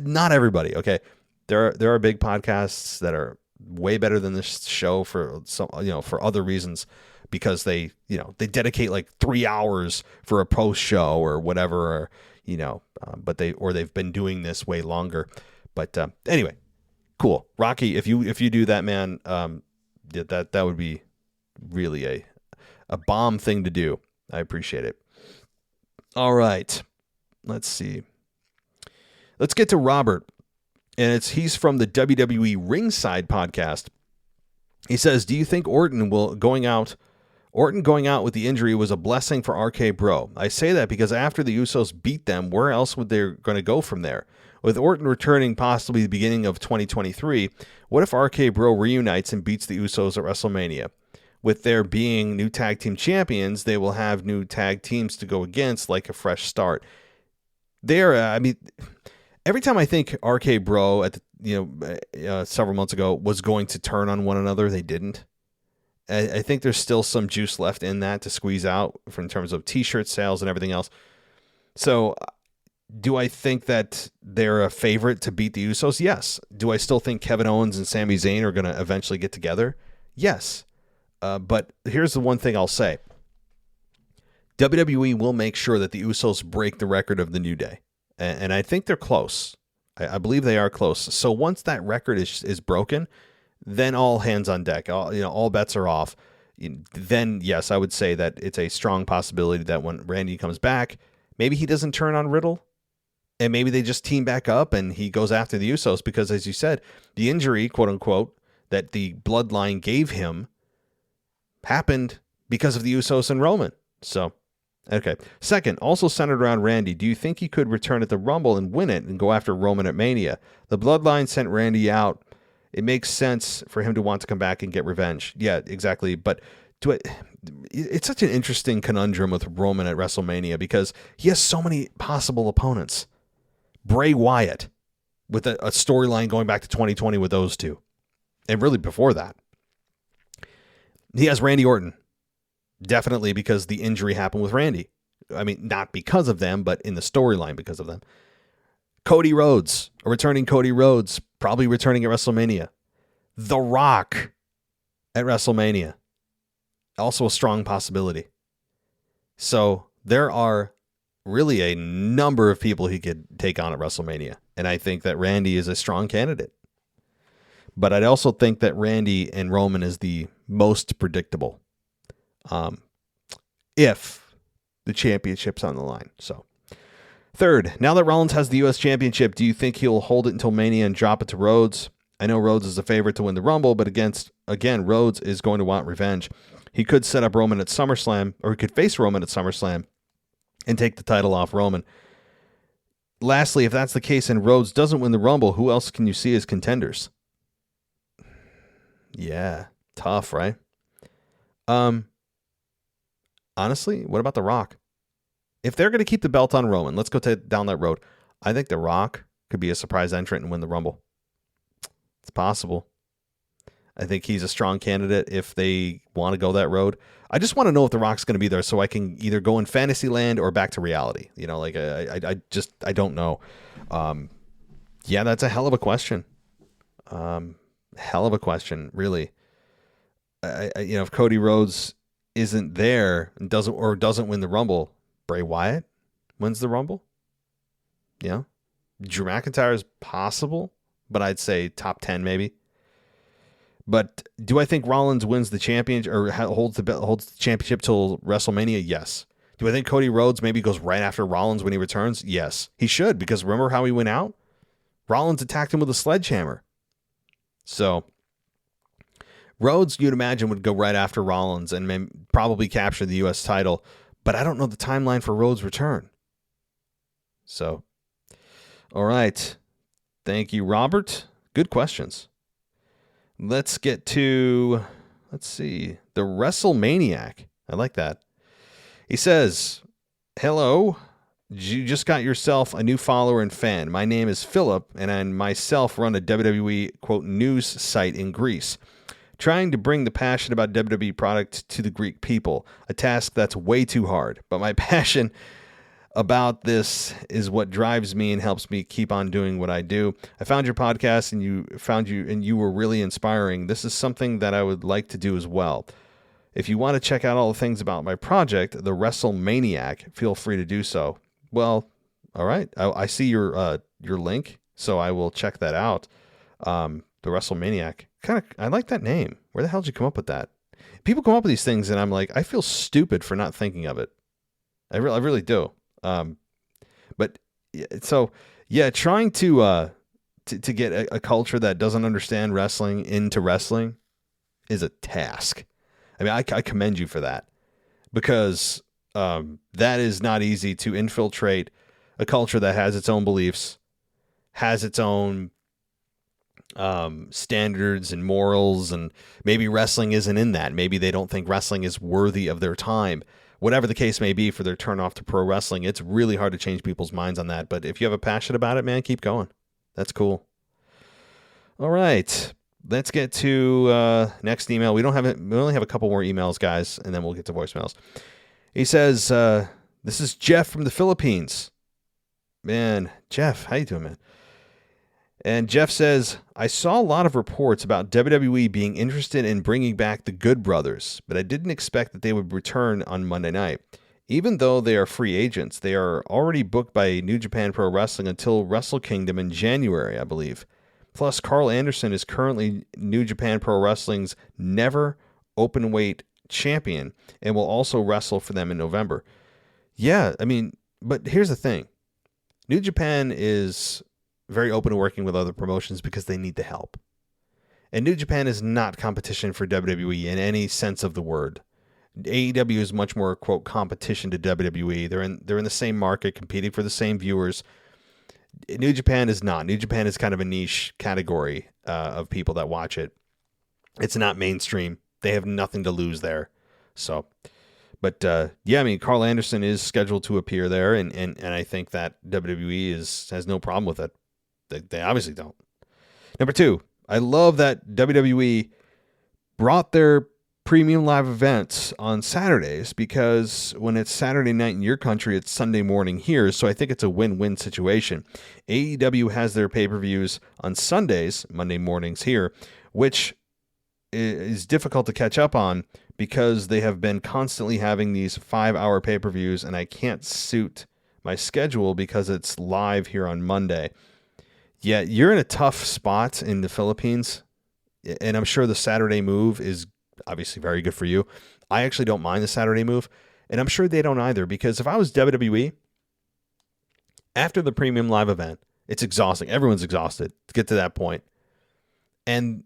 Not everybody. Okay. There are big podcasts that are way better than this show for some, for other reasons, because they dedicate like 3 hours for a post show or whatever, but they've been doing this way longer. But anyway, cool. Rocky, if you do that, man, that would be really a bomb thing to do. I appreciate it. All right. Let's see. Let's get to Robert. And he's from the WWE Ringside podcast. He says, do you think Orton going out with the injury was a blessing for RK Bro? I say that because after the Usos beat them, where else would they going to go from there? With Orton returning possibly the beginning of 2023, what if RK Bro reunites and beats the Usos at WrestleMania? With there being new tag team champions, they will have new tag teams to go against, like a fresh start. Every time I think RK Bro several months ago was going to turn on one another, they didn't. I think there's still some juice left in that to squeeze out in terms of t-shirt sales and everything else. So do I think that they're a favorite to beat the Usos? Yes. Do I still think Kevin Owens and Sami Zayn are going to eventually get together? Yes. But here's the one thing I'll say. WWE will make sure that the Usos break the record of the New Day. And I think they're close. I believe they are close. So once that record is broken, then all hands on deck. All bets are off. Then, yes, I would say that it's a strong possibility that when Randy comes back, maybe he doesn't turn on Riddle, and maybe they just team back up and he goes after the Usos because, as you said, the injury, quote unquote, that the bloodline gave him happened because of the Usos and Roman. So, okay. Second, also centered around Randy, do you think he could return at the Rumble and win it and go after Roman at Mania? The bloodline sent Randy out. It makes sense for him to want to come back and get revenge. Yeah, exactly. But it's such an interesting conundrum with Roman at WrestleMania because he has so many possible opponents. Bray Wyatt, with a storyline going back to 2020 with those two. And really before that. He has Randy Orton. Definitely because the injury happened with Randy. I mean, not because of them, but in the storyline because of them. Cody Rhodes, a returning Cody Rhodes, probably returning at WrestleMania. The Rock at WrestleMania. Also a strong possibility. So there are really a number of people he could take on at WrestleMania. And I think that Randy is a strong candidate. But I'd also think that Randy and Roman is the most predictable. If the championship's on the line. So, third, now that Rollins has the U.S. Championship, do you think he'll hold it until Mania and drop it to Rhodes? I know Rhodes is a favorite to win the Rumble, but again, Rhodes is going to want revenge. He could set up Roman at SummerSlam, or he could face Roman at SummerSlam and take the title off Roman. Lastly, if that's the case and Rhodes doesn't win the Rumble, who else can you see as contenders? Yeah, tough, right? Honestly, what about The Rock? If they're going to keep the belt on Roman, let's go down that road. I think The Rock could be a surprise entrant and win the Rumble. It's possible. I think he's a strong candidate if they want to go that road. I just want to know if The Rock's going to be there so I can either go in fantasy land or back to reality. I don't know. Yeah, that's a hell of a question. Hell of a question, really. If Cody Rhodes isn't there and doesn't win the Rumble, Bray Wyatt wins the Rumble. Yeah. Drew McIntyre is possible, but I'd say top 10 maybe. But do I think Rollins wins the championship or holds the championship till WrestleMania? Yes. Do I think Cody Rhodes maybe goes right after Rollins when he returns? Yes. He should, because remember how he went out? Rollins attacked him with a sledgehammer. So Rhodes, you'd imagine, would go right after Rollins and probably capture the U.S. title. But I don't know the timeline for Rhodes' return. So, all right. Thank you, Robert. Good questions. Let's get to, the WrestleManiac. I like that. He says, hello, you just got yourself a new follower and fan. My name is Philip, and I myself run a WWE, quote, news site in Greece. Trying to bring the passion about WWE product to the Greek people, a task that's way too hard. But my passion about this is what drives me and helps me keep on doing what I do. I found your podcast and you were really inspiring. This is something that I would like to do as well. If you want to check out all the things about my project, the WrestleManiac, feel free to do so. Well, all right. I see your link, so I will check that out. The WrestleManiac. I like that name. Where the hell did you come up with that? People come up with these things, and I'm like, I feel stupid for not thinking of it. I really do. But so yeah, trying to get a culture that doesn't understand wrestling into wrestling is a task. I mean, I commend you for that, because that is not easy to infiltrate a culture that has its own beliefs, has its own standards and morals, and maybe wrestling isn't in that. Maybe they don't think wrestling is worthy of their time. Whatever the case may be for their turn off to pro wrestling, it's really hard to change people's minds on that. But if you have a passion about it, man, keep going. That's cool. All right. Let's get to next email. We only have a couple more emails, guys, and then we'll get to voicemails. He says, this is Jeff from the Philippines. Man, Jeff, how you doing, man? And Jeff says, I saw a lot of reports about WWE being interested in bringing back the Good Brothers, but I didn't expect that they would return on Monday night. Even though they are free agents, they are already booked by New Japan Pro Wrestling until Wrestle Kingdom in January, I believe. Plus, Carl Anderson is currently New Japan Pro Wrestling's never openweight champion and will also wrestle for them in November. Yeah, I mean, but here's the thing. New Japan is very open to working with other promotions because they need the help. And New Japan is not competition for WWE in any sense of the word. AEW is much more, quote, competition to WWE. They're in the same market, competing for the same viewers. New Japan is not. New Japan is kind of a niche category of people that watch it. It's not mainstream. They have nothing to lose there. So, but yeah, I mean, Carl Anderson is scheduled to appear there, and I think that WWE has no problem with it. They obviously don't. Number 2, I love that WWE brought their premium live events on Saturdays, because when it's Saturday night in your country, it's Sunday morning here. So I think it's a win-win situation. AEW has their pay-per-views on Sundays, Monday mornings here, which is difficult to catch up on because they have been constantly having these 5-hour pay-per-views, and I can't suit my schedule because it's live here on Monday. Yeah, you're in a tough spot in the Philippines, and I'm sure the Saturday move is obviously very good for you. I actually don't mind the Saturday move, and I'm sure they don't either, because if I was WWE, after the premium live event, it's exhausting. Everyone's exhausted to get to that point. And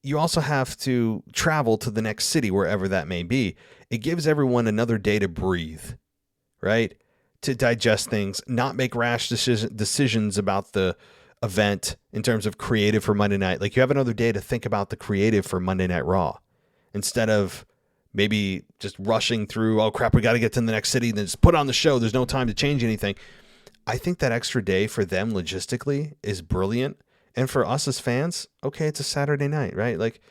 you also have to travel to the next city, wherever that may be. It gives everyone another day to breathe, right? To digest things, not make rash decisions about the event in terms of creative for Monday night. Like, you have another day to think about the creative for Monday Night Raw, instead of maybe just rushing through, oh crap, we got to get to the next city, and then just put on the show. There's no time to change anything. I think that extra day for them logistically is brilliant. And for us as fans, okay, it's a Saturday night, right? Like,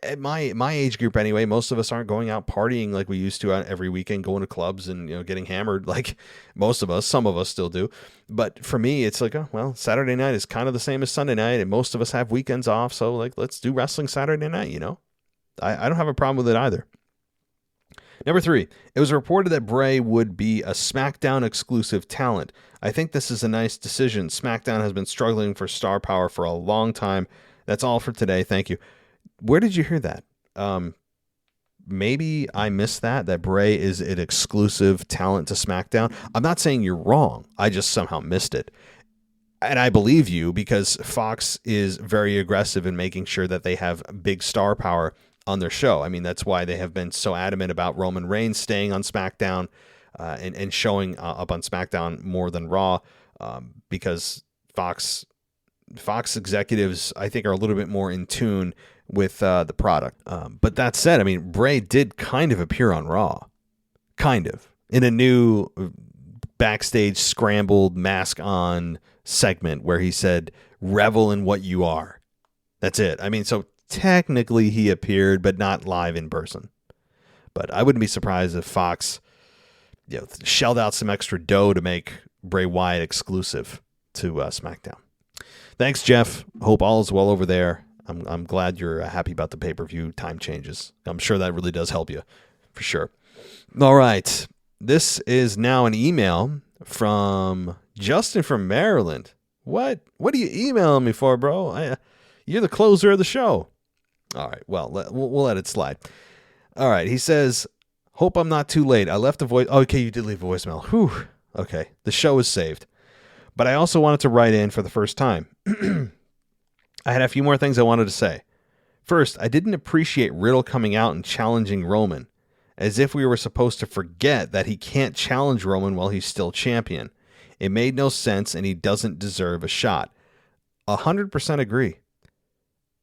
at my age group anyway, most of us aren't going out partying like we used to every weekend, going to clubs and getting hammered like most of us. Some of us still do, but for me, it's like, oh well, Saturday night is kind of the same as Sunday night, and most of us have weekends off, so like let's do wrestling Saturday night. I don't have a problem with it either. Number 3, it was reported that Bray would be a SmackDown exclusive talent. I think this is a nice decision. SmackDown has been struggling for star power for a long time. That's all for today. Thank you. Where did you hear that? Maybe I missed that Bray is an exclusive talent to SmackDown. I'm not saying you're wrong. I just somehow missed it. And I believe you, because Fox is very aggressive in making sure that they have big star power on their show. I mean, that's why they have been so adamant about Roman Reigns staying on SmackDown and showing up on SmackDown more than Raw, because Fox executives, I think, are a little bit more in tune with the product. But that said, I mean, Bray did kind of appear on Raw, kind of, in a new backstage scrambled mask on segment where he said, "Revel in what you are." That's it. I mean, so technically he appeared, but not live in person. But I wouldn't be surprised if Fox shelled out some extra dough to make Bray Wyatt exclusive to SmackDown. Thanks, Jeff. Hope all is well over there. I'm glad you're happy about the pay-per-view time changes. I'm sure that really does help you, for sure. All right. This is now an email from Justin from Maryland. What are you emailing me for, bro? You're the closer of the show. All right. Well, we'll let it slide. All right. He says, hope I'm not too late. I left a voice. Okay, you did leave a voicemail. Whew. Okay. The show is saved. But I also wanted to write in for the first time. I had a few more things I wanted to say. First, I didn't appreciate Riddle coming out and challenging Roman, as if we were supposed to forget that he can't challenge Roman while he's still champion. It made no sense, and he doesn't deserve a shot. 100% agree.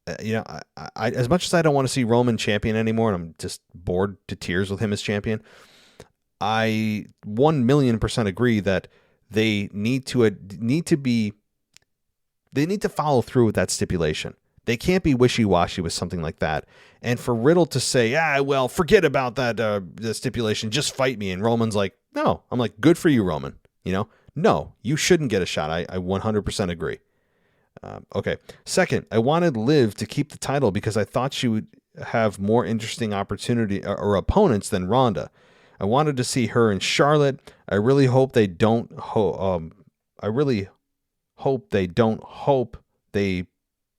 I as much as I don't want to see Roman champion anymore, and I'm just bored to tears with him as champion, I 1,000,000% agree that they need to follow through with that stipulation. They can't be wishy-washy with something like that. And for Riddle to say, well, forget about that the stipulation, just fight me. And Roman's like, no. I'm like, good for you, Roman. No, you shouldn't get a shot. I 100% agree. Okay. Second, I wanted Liv to keep the title because I thought she would have more interesting opportunity or opponents than Ronda. I wanted to see her and Charlotte. I really hope they don't.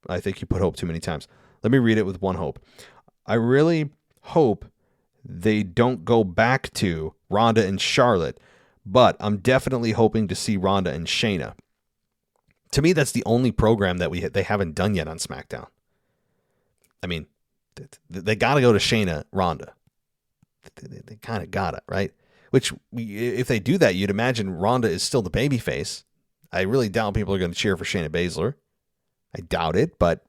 I think you put hope too many times. Let me read it with one hope. I really hope they don't go back to Ronda and Charlotte, but I'm definitely hoping to see Ronda and Shayna. To me, that's the only program that they haven't done yet on SmackDown. I mean, they got to go to Shayna, Ronda. They kind of got it, right? Which, if they do that, you'd imagine Ronda is still the babyface. I really doubt people are going to cheer for Shayna Baszler. I doubt it, but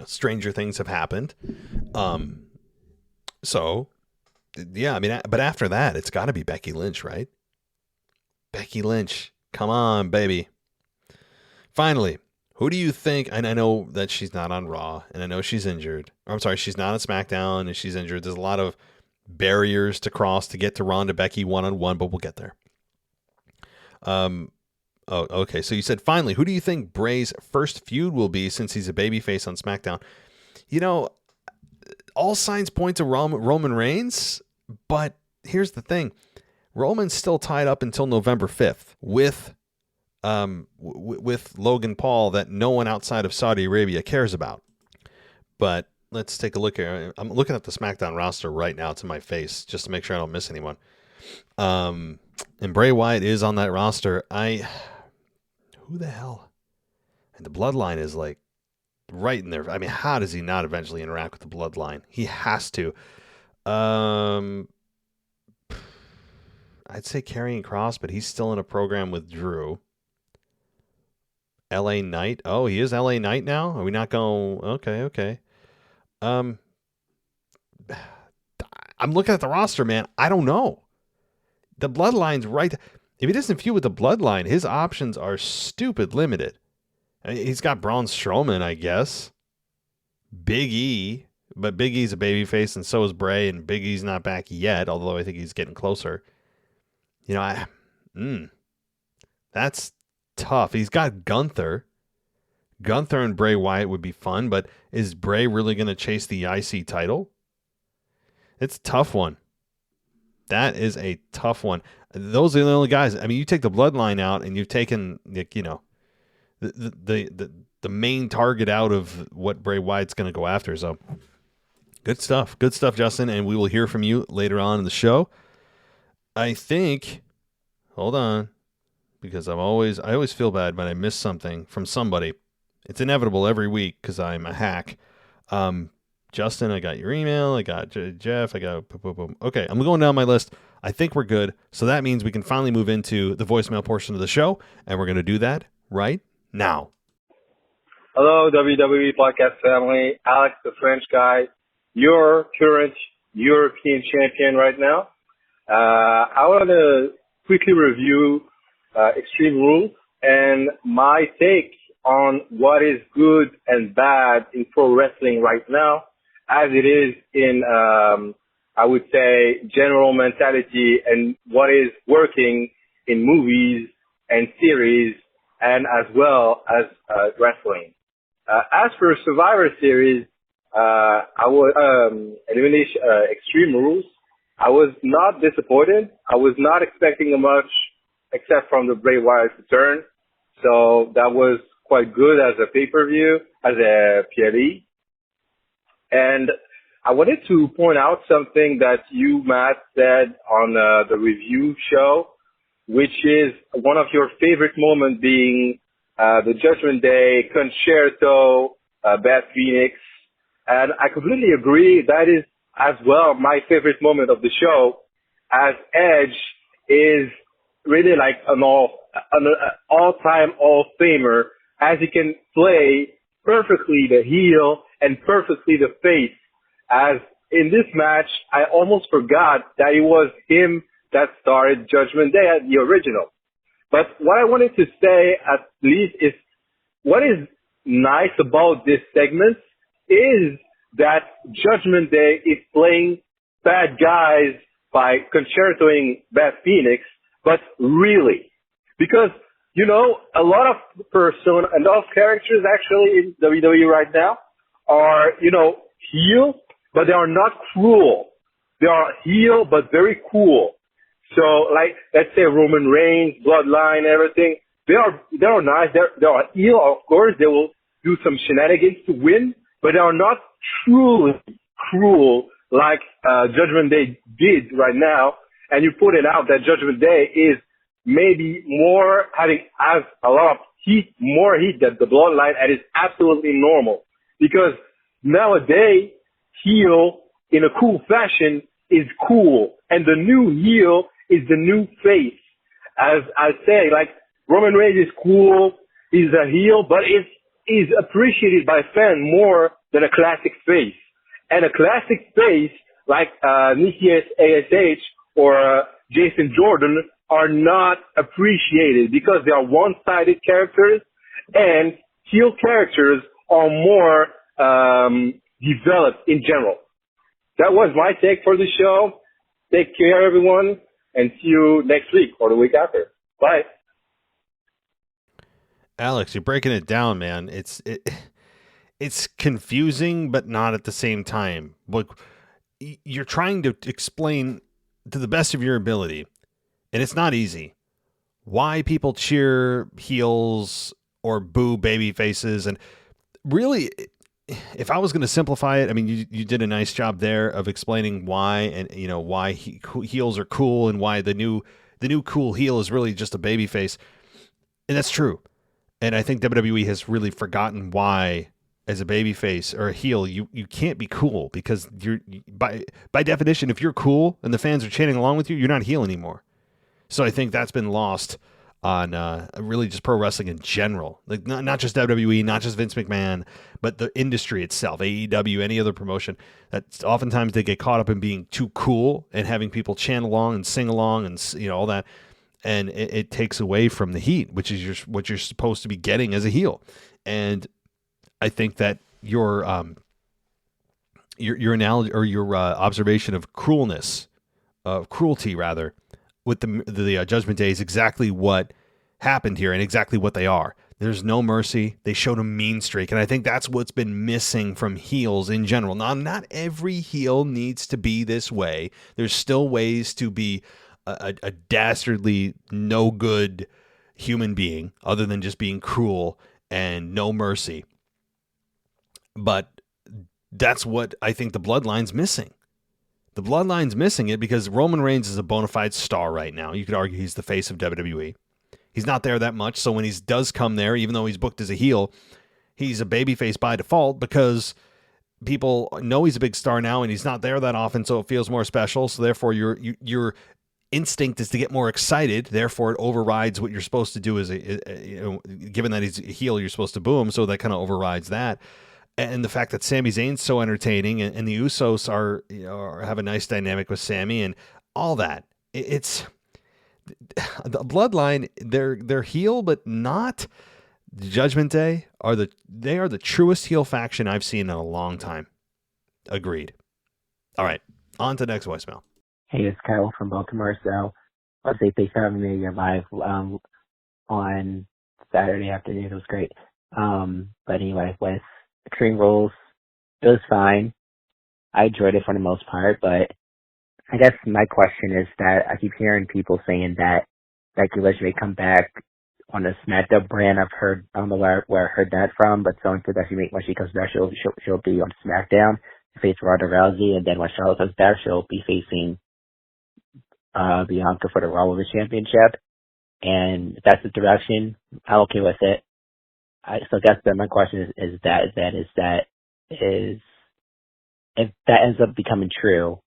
stranger things have happened. So, yeah, I mean, but after that, it's got to be Becky Lynch, right? Becky Lynch, come on, baby. Finally, who do you think? And I know that she's not on Raw, and I know she's injured. I'm sorry, she's not on SmackDown, and she's injured. There's a lot of barriers to cross to get to Ronda Becky one-on-one, but we'll get there. Oh, okay. So you said, finally, who do you think Bray's first feud will be since he's a babyface on SmackDown? All signs point to Roman Reigns, but here's the thing. Roman's still tied up until November 5th with Logan Paul that no one outside of Saudi Arabia cares about. But let's take a look here. I'm looking at the SmackDown roster right now to my face just to make sure I don't miss anyone. And Bray Wyatt is on that roster. Who the hell? And the Bloodline is like right in there. I mean, how does he not eventually interact with the Bloodline? He has to. I'd say Karrion Kross, but he's still in a program with Drew. LA Knight. Oh, he is LA Knight now? Are we not going? Okay. I'm looking at the roster, man. I don't know. The Bloodline's right. If he doesn't feud with the Bloodline, his options are stupid limited. I mean, he's got Braun Strowman, I guess. Big E. But Big E's a babyface, and so is Bray, and Big E's not back yet, although I think he's getting closer. That's tough. He's got Gunther. Gunther and Bray Wyatt would be fun, but is Bray really going to chase the IC title? It's a tough one. That is a tough one. Those are the only guys. I mean, you take the Bloodline out, and you've taken, the main target out of what Bray Wyatt's going to go after. So, good stuff, Justin, and we will hear from you later on in the show. I think, hold on, because I always feel bad when I miss something from somebody. It's inevitable every week because I'm a hack. Justin, I got your email. I got Jeff. I got okay. I'm going down my list. I think we're good. So that means we can finally move into the voicemail portion of the show, and we're going to do that right now. Hello, WWE Podcast family. Alex, the French guy, your current European champion right now. I want to quickly review Extreme Rules and my take on what is good and bad in pro wrestling right now, as it is in, I would say, general mentality and what is working in movies and series and as well as wrestling. As for Survivor Series, I was elimination Extreme Rules. I was not disappointed. I was not expecting much except from the Bray Wyatt return. So that was quite good as a pay-per-view, as a PLE. And I wanted to point out something that you, Matt, said on the review show, which is one of your favorite moments being the Judgment Day concerto, Beth Phoenix. And I completely agree. That is as well my favorite moment of the show, as Edge is really like an all-time all-famer, as he can play perfectly the heel and perfectly the face. As in this match, I almost forgot that it was him that started Judgment Day at the original. But what I wanted to say at least is what is nice about this segment is that Judgment Day is playing bad guys by concertoing Beth Phoenix, but really. Because, you know, a lot of persona and of characters actually in WWE right now are, you know, heel, but they are not cruel. They are heel, but very cool. So, like, let's say Roman Reigns, Bloodline, everything, they are nice. They are heel, of course. They will do some shenanigans to win, but they are not truly cruel like Judgment Day did right now. And you put it out that Judgment Day is maybe has a lot of heat, more heat than the Bloodline, and it's absolutely normal. Because nowadays, heel in a cool fashion is cool, and the new heel is the new face. As I say, like, Roman Reigns is cool, he's a heel, but is appreciated by fans more than a classic face. And a classic face like Nikki ASH or Jason Jordan are not appreciated because they are one-sided characters, and heel characters are more developed in general. That was my take for the show. Take care, everyone, and see you next week or the week after. Bye. Alex, you're breaking it down, man. It's confusing, but not at the same time. Like, you're trying to explain to the best of your ability, and it's not easy, why people cheer heels or boo baby faces. And really, if I was going to simplify it, I mean, you did a nice job there of explaining why, and you know why heels are cool, and why the new cool heel is really just a baby face, and that's true. And I think WWE has really forgotten why, as a babyface or a heel, you can't be cool, because you're by definition, if you're cool and the fans are chanting along with you, you're not heel anymore. So I think that's been lost on really just pro wrestling in general, like not just WWE, not just Vince McMahon, but the industry itself, AEW, any other promotion. That oftentimes they get caught up in being too cool and having people chant along and sing along and all that. And it takes away from the heat, which is what you're supposed to be getting as a heel. And I think that your analogy or your observation of cruelty rather, with the Judgment Day is exactly what happened here, and exactly what they are. There's no mercy. They showed a mean streak, and I think that's what's been missing from heels in general. Now, not every heel needs to be this way. There's still ways to be a dastardly, no good human being other than just being cruel and no mercy. But that's what I think the Bloodline's missing. The Bloodline's missing it because Roman Reigns is a bona fide star right now. You could argue he's the face of WWE. He's not there that much, so when he does come there, even though he's booked as a heel, he's a babyface by default because people know he's a big star now, and he's not there that often, so it feels more special. So therefore, your instinct is to get more excited. Therefore, it overrides what you're supposed to do as given that he's a heel, you're supposed to boo him. So that kind of overrides that. And the fact that Sami Zayn's so entertaining, and the Usos have a nice dynamic with Sami, and all that. It's the Bloodline. They're heel, but not. The Judgment Day are the truest heel faction I've seen in a long time. Agreed. All right, on to the next voicemail. Hey, it's Kyle from Baltimore. So I'll say thanks for having me again live on Saturday afternoon. It was great. But anyway, with Extreme Rules, it was fine. I enjoyed it for the most part, but I guess my question is that I keep hearing people saying that Becky Lynch may come back on the SmackDown brand. I've heard, I don't know where I heard that from, but someone said that when she comes back, she'll be on SmackDown. face Ronda Rousey, and then when Charlotte comes back, she'll be facing Bianca for the Raw Women's Championship. And if that's the direction, I'm okay with it. So I guess that my question is if that ends up becoming true,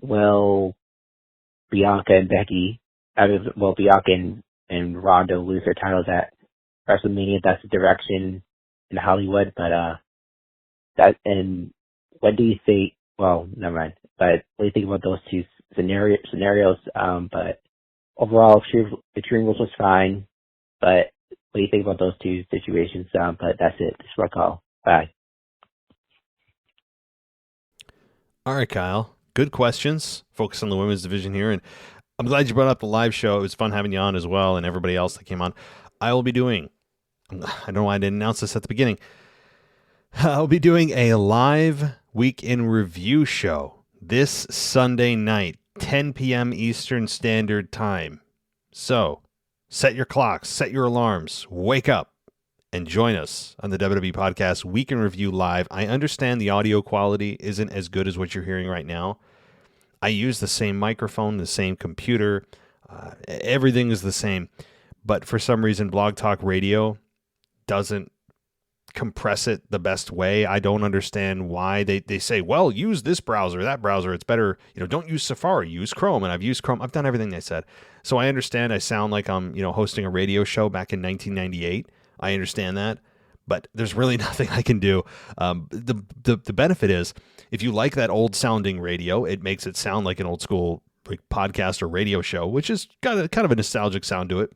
will Bianca and and Ronda lose their titles at WrestleMania? That's the direction in Hollywood, but and what do you think? Well, never mind. But what do you think about those two scenarios? But overall, Extreme Rules was fine. But what do you think about those two situations? But that's it. This is my call. Bye. All right, Kyle. Good questions. Focus on the women's division here. And I'm glad you brought up the live show. It was fun having you on as well, and everybody else that came on. I will be doing, I don't know why I didn't announce this at the beginning. I'll be doing a live week in review show this Sunday night, 10 p.m. Eastern Standard Time. So set your clocks, set your alarms, wake up, and join us on the WWE Podcast Week in Review Live. I understand the audio quality isn't as good as what you're hearing right now. I use the same microphone, the same computer. Everything is the same. But for some reason, Blog Talk Radio doesn't compress it the best way. I don't understand why they say, well, use this browser, that browser. It's better, don't use Safari, use Chrome. And I've used Chrome. I've done everything they said. So I understand I sound like I'm, hosting a radio show back in 1998. I understand that, but there's really nothing I can do. The benefit is, if you like that old sounding radio, it makes it sound like an old school podcast or radio show, which is got kind of a nostalgic sound to it.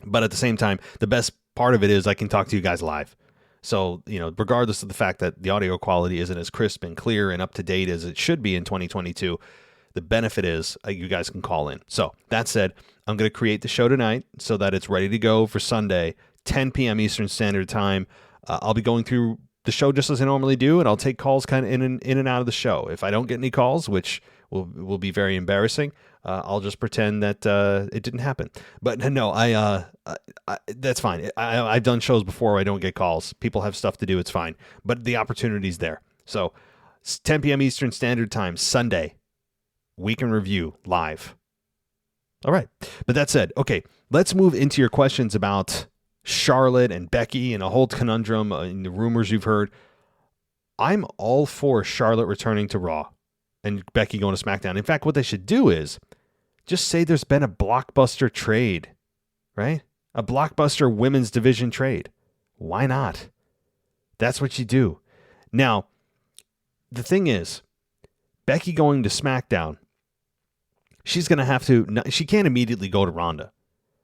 But at the same time, the best part of it is I can talk to you guys live. So, regardless of the fact that the audio quality isn't as crisp and clear and up to date as it should be in 2022, the benefit is you guys can call in. So that said, I'm going to create the show tonight so that it's ready to go for Sunday, 10 p.m. Eastern Standard Time. I'll be going through the show just as I normally do, and I'll take calls kind of in and out of the show. If I don't get any calls, which will be very embarrassing, I'll just pretend that it didn't happen. But no, I that's fine. I've done shows before where I don't get calls. People have stuff to do. It's fine. But the opportunity's there. So 10 p.m. Eastern Standard Time, Sunday, Week in Review, live. All right. But that said, okay, let's move into your questions about Charlotte and Becky and a whole conundrum and the rumors you've heard. I'm all for Charlotte returning to Raw and Becky going to SmackDown. In fact, what they should do is just say there's been a blockbuster trade, right? A blockbuster women's division trade. Why not? That's what you do. Now, the thing is, Becky going to SmackDown, she's going to have to, she can't immediately go to Ronda.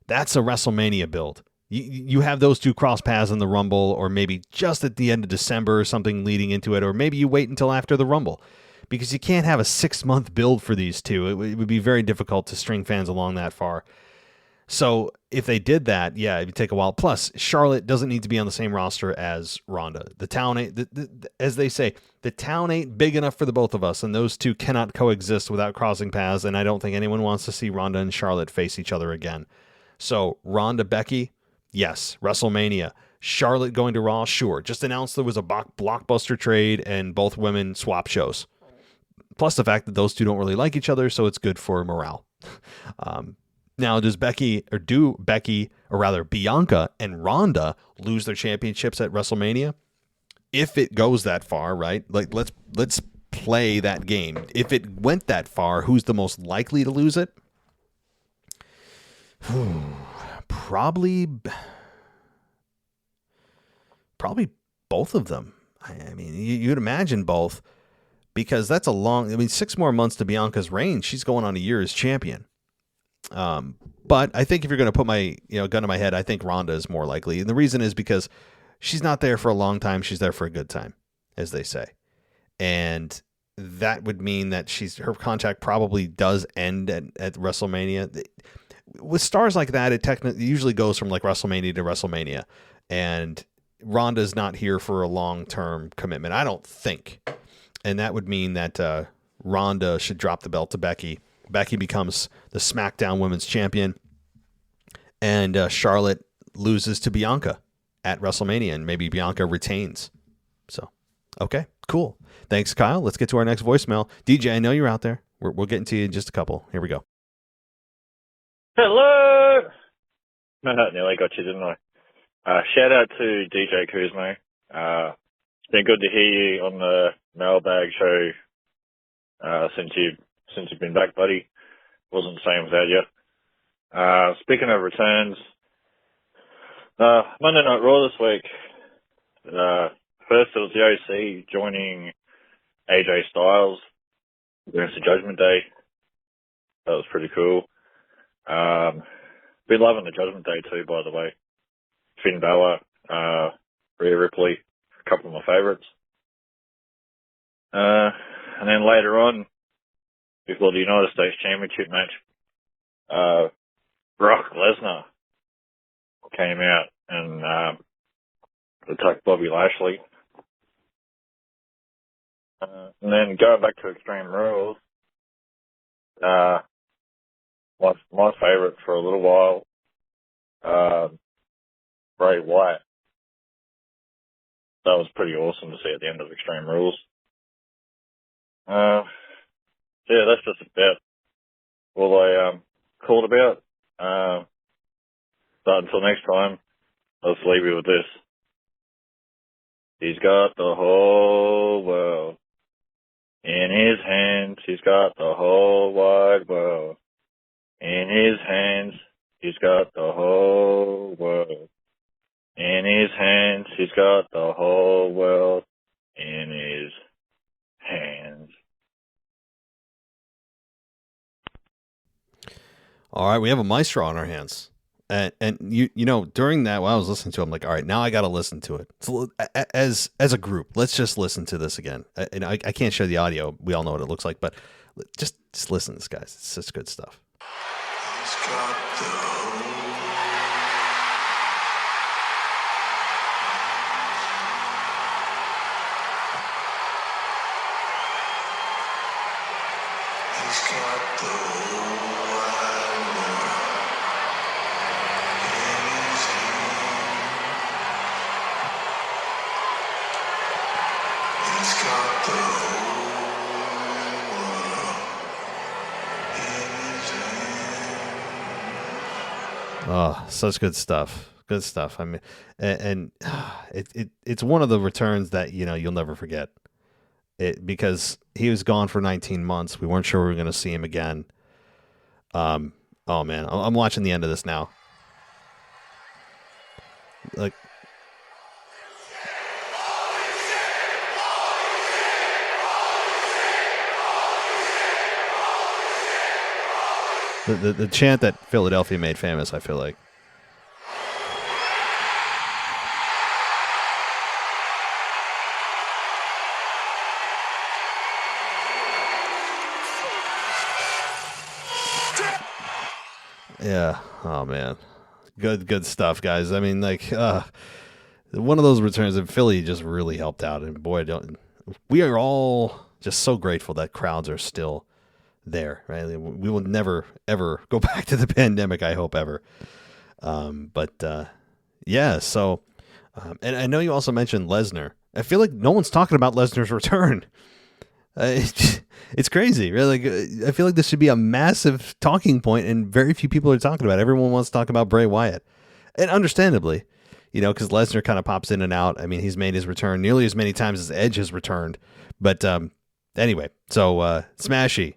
That's a WrestleMania build. You have those two cross paths in the Rumble, or maybe just at the end of December or something leading into it, or maybe you wait until after the Rumble, because you can't have a 6-month build for these two. It would be very difficult to string fans along that far. So if they did that, yeah, it would take a while. Plus, Charlotte doesn't need to be on the same roster as Ronda. The town ain't, as they say, the town ain't big enough for the both of us, and those two cannot coexist without crossing paths, and I don't think anyone wants to see Ronda and Charlotte face each other again. So Ronda, Becky, yes. WrestleMania. Charlotte going to Raw, sure. Just announced there was a blockbuster trade and both women swap shows. Plus the fact that those two don't really like each other, so it's good for morale. Now, do Bianca and Ronda lose their championships at WrestleMania? If it goes that far, right? Like let's play that game. If it went that far, who's the most likely to lose it? Probably both of them. I mean, you'd imagine both, because that's 6 more months to Bianca's reign. She's going on a year as champion. But I think if you're going to put my gun to my head, I think Ronda is more likely. And the reason is because she's not there for a long time. She's there for a good time, as they say. And that would mean that her contract probably does end at WrestleMania. With stars like that, it usually goes from like WrestleMania to WrestleMania. And Ronda's not here for a long-term commitment, I don't think. And that would mean that Ronda should drop the belt to Becky. Becky becomes the SmackDown Women's Champion, and Charlotte loses to Bianca at WrestleMania, and maybe Bianca retains. So, okay, Cool. Thanks, Kyle. Let's get to our next voicemail. DJ, I know you're out there. We'll get into you in just a couple. Here we go. Hello! Nearly got you, didn't I? Shout out to DJ Kuzmo. It's been good to hear you on the Mailbag show since you've been back, buddy. Wasn't the same without you. Speaking of returns, Monday Night Raw this week. First it was the OC joining AJ Styles against the Judgment Day. That was pretty cool. Been loving the Judgment Day too, by the way. Finn Balor, Rhea Ripley, a couple of my favourites. And then later on, before the United States Championship match, Brock Lesnar came out and attacked Bobby Lashley. And then going back to Extreme Rules, my favourite for a little while, Bray Wyatt. That was pretty awesome to see at the end of Extreme Rules. Yeah, that's just about all I called about. But until next time, I'll just leave you with this. He's got the whole world in his hands. He's got the whole wide world in his hands. He's got the whole world in his hands. He's got the whole world in his hands. All right, we have a maestro on our hands. And you know, during that, while I was listening to it, I'm like, all right, now I got to listen to it. So as a group, let's just listen to this again. And I can't share the audio. We all know what it looks like, but just listen to this, guys. It's such good stuff. He's got the Oh, such good stuff. Good stuff. I mean, and it's one of the returns that, you know, you'll never forget. Because he was gone for 19 months. We weren't sure we were going to see him again. Oh man, I'm watching the end of this now. Like, the chant that Philadelphia made famous, I feel like. Yeah. Oh man. Good stuff, guys. I mean, like, one of those returns in Philly just really helped out, and boy, we are all just so grateful that crowds are still there, right? We will never ever go back to the pandemic, I hope, ever. Yeah. So, and I know you also mentioned Lesnar. I feel like no one's talking about Lesnar's return. It's crazy, really. Like, I feel like this should be a massive talking point, and very few people are talking about it. Everyone wants to talk about Bray Wyatt, and understandably, you know, because Lesnar kind of pops in and out. I mean, he's made his return nearly as many times as Edge has returned. But anyway, so Smashy,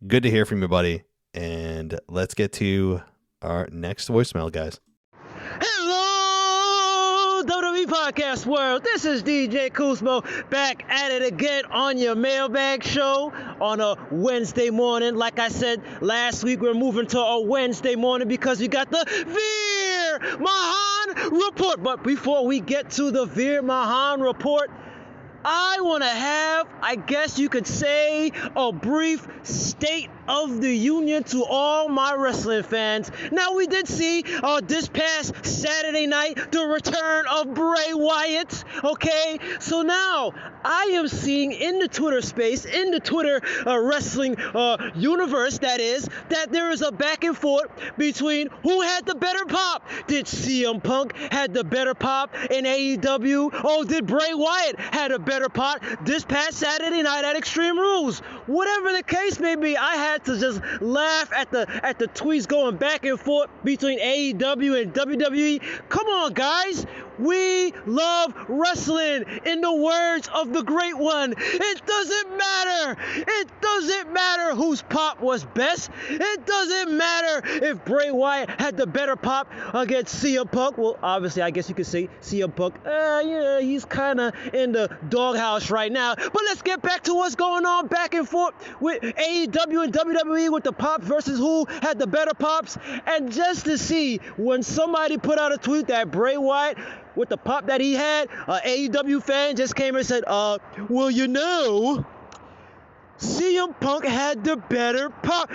good to hear from you, buddy. And let's get to our next voicemail, guys. Hello, WWE Podcast World. This is DJ Kuzmo back at it again on your Mailbag show on a Wednesday morning. Like I said last week, we're moving to a Wednesday morning because we got the Veer Mahan Report. But before we get to the Veer Mahan Report, I want to have, I guess you could say, a brief state of the union to all my wrestling fans. Now, we did see this past Saturday Friday night, the return of Bray Wyatt. Okay, so now I am seeing in the Twitter space, in the Twitter wrestling universe, that there is a back and forth between who had the better pop. Did CM Punk had the better pop in AEW? Or did Bray Wyatt had a better pop this past Saturday night at Extreme Rules? Whatever the case may be, I had to just laugh at the tweets going back and forth between AEW and WWE. Come on, guys. We love wrestling. In the words of the great one, it doesn't matter. It doesn't matter whose pop was best. It doesn't matter if Bray Wyatt had the better pop against CM Punk. Well, obviously, I guess you could say CM Punk, yeah, he's kind of in the doghouse right now. But let's get back to what's going on back and forth with AEW and WWE with the pop versus who had the better pops. And just to see when somebody put out a tweet that Bray Wyatt, with the pop that he had, AEW fan just came and said, well, you know, CM Punk had the better pop.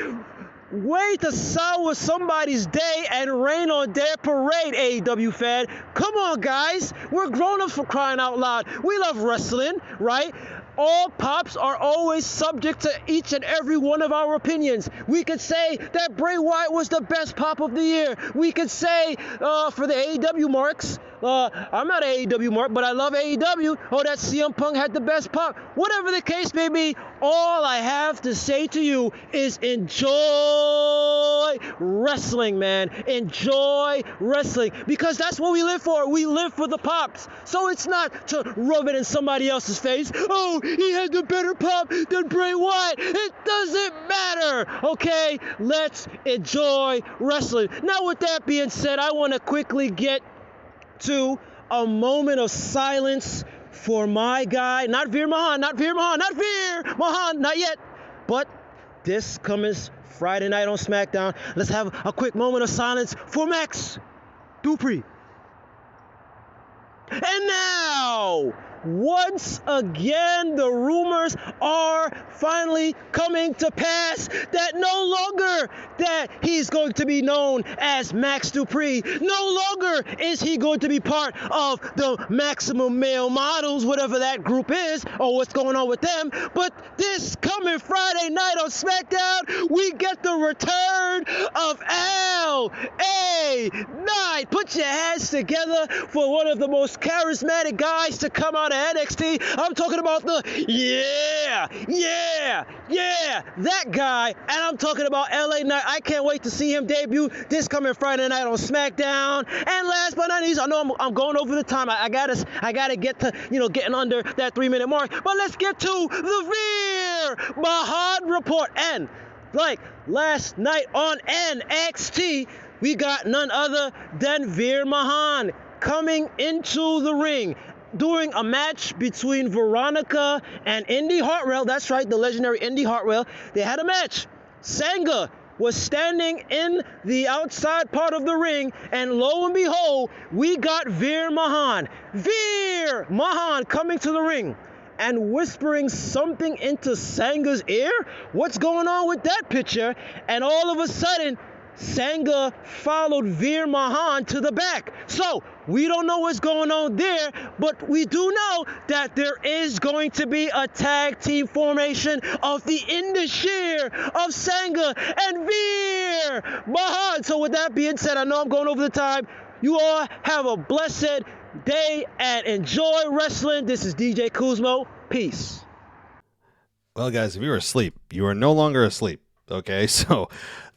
Way to sour somebody's day and rain on their parade, AEW fan. Come on, guys. We're grown-ups, for crying out loud. We love wrestling, right? All pops are always subject to each and every one of our opinions. We could say that Bray Wyatt was the best pop of the year. We could say, for the AEW marks, I'm not an AEW mark, but I love AEW. Oh, that CM Punk had the best pop. Whatever the case may be, all I have to say to you is enjoy wrestling, man. Enjoy wrestling, because that's what we live for. We live for the pops. So it's not to rub it in somebody else's face. Oh, he had the better pop than Bray Wyatt. It doesn't matter, okay? Let's enjoy wrestling. Now, with that being said, I want to quickly get to a moment of silence for my guy, not Veer Mahan, not yet, but this coming Friday night on SmackDown. Let's have a quick moment of silence for Max Dupree. And now, once again, the rumors are finally coming to pass that no longer that he's going to be known as Max Dupree. No longer is he going to be part of the Maximum Male Models, whatever that group is, or what's going on with them. But this coming Friday night on SmackDown, we get the return of LA Knight. Put your hands together for one of the most charismatic guys to come out of NXT. I'm talking about the that guy, and I'm talking about LA Knight. I can't wait to see him debut this coming Friday night on SmackDown. And last but not least, I know I'm going over the time. I gotta get to getting under that 3-minute mark. But let's get to the Veer Mahan report. And like last night on NXT, we got none other than Veer Mahan coming into the ring during a match between Veronica and Indy Hartwell. That's right, the legendary Indy Hartwell. They had a match. Sangha was standing in the outside part of the ring, and lo and behold, we got Veer Mahan. Veer Mahan coming to the ring and whispering something into Sangha's ear. What's going on with that picture? And all of a sudden, Sangha followed Veer Mahan to the back. So we don't know what's going on there, but we do know that there is going to be a tag team formation of the Indashir of Sangha and Veer Mahan. So with that being said, I know I'm going over the time. You all have a blessed day and enjoy wrestling. This is DJ Kuzmo. Peace. Well, guys, if you were asleep, you are no longer asleep. Okay, so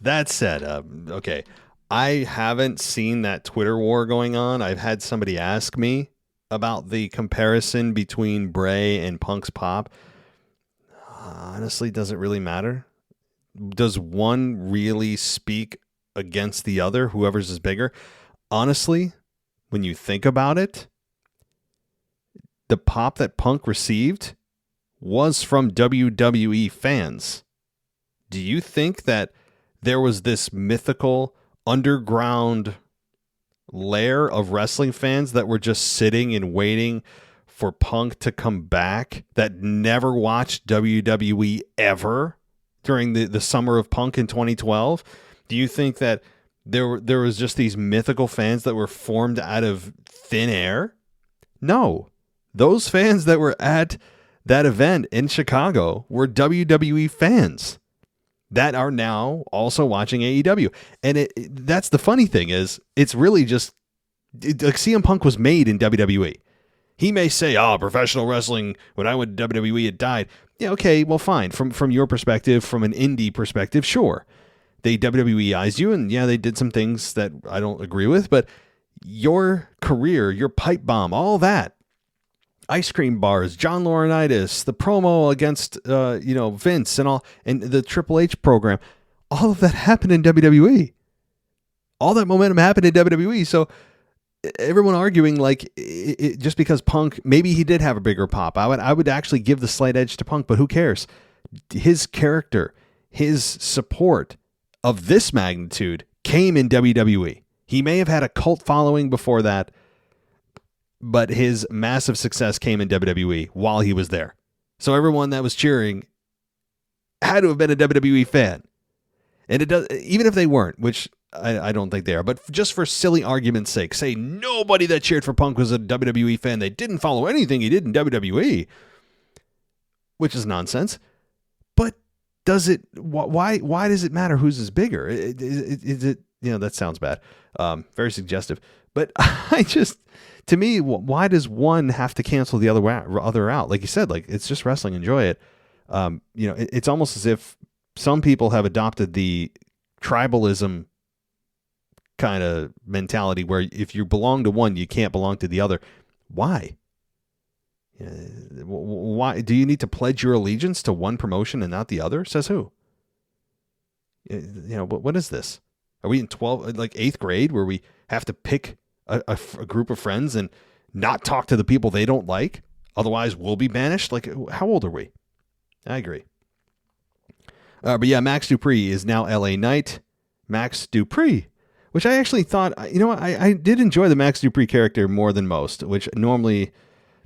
that said, okay, I haven't seen that Twitter war going on. I've had somebody ask me about the comparison between Bray and Punk's pop. Honestly, doesn't really matter. Does one really speak against the other, whoever's is bigger? Honestly, when you think about it, the pop that Punk received was from WWE fans. Do you think that there was this mythical underground layer of wrestling fans that were just sitting and waiting for Punk to come back, that never watched WWE ever during the summer of Punk in 2012? Do you think that there was just these mythical fans that were formed out of thin air? No. Those fans that were at that event in Chicago were WWE fans that are now also watching AEW. And that's the funny thing is, it's really just, like CM Punk was made in WWE. He may say, professional wrestling, when I went to WWE, it died. Yeah, okay, well, fine. From your perspective, from an indie perspective, sure. They WWEized you, and yeah, they did some things that I don't agree with, but your career, your pipe bomb, all that, ice cream bars, John Laurinaitis, the promo against Vince and all, and the Triple H program, all of that happened in WWE. All that momentum happened in WWE. So everyone arguing like just because Punk, maybe he did have a bigger pop. I would actually give the slight edge to Punk, but who cares? His character, his support of this magnitude came in WWE. He may have had a cult following before that, but his massive success came in WWE while he was there. So everyone that was cheering had to have been a WWE fan. And it does, even if they weren't, which I don't think they are, but just for silly argument's sake, say nobody that cheered for Punk was a WWE fan. They didn't follow anything he did in WWE, which is nonsense. But does it? Why does it matter whose is bigger? Is it? That sounds bad. Very suggestive. But to me, why does one have to cancel the other out? Like you said, like it's just wrestling. Enjoy it. It's almost as if some people have adopted the tribalism kind of mentality where if you belong to one, you can't belong to the other. Why? Why do you need to pledge your allegiance to one promotion and not the other? Says who? What is this? Are we in 8th grade where we have to pick a group of friends and not talk to the people they don't like? Otherwise we'll be banished. Like, how old are we? I agree. But yeah, Max Dupree is now LA Knight. Max Dupree, which I actually thought, I did enjoy the Max Dupree character more than most, which normally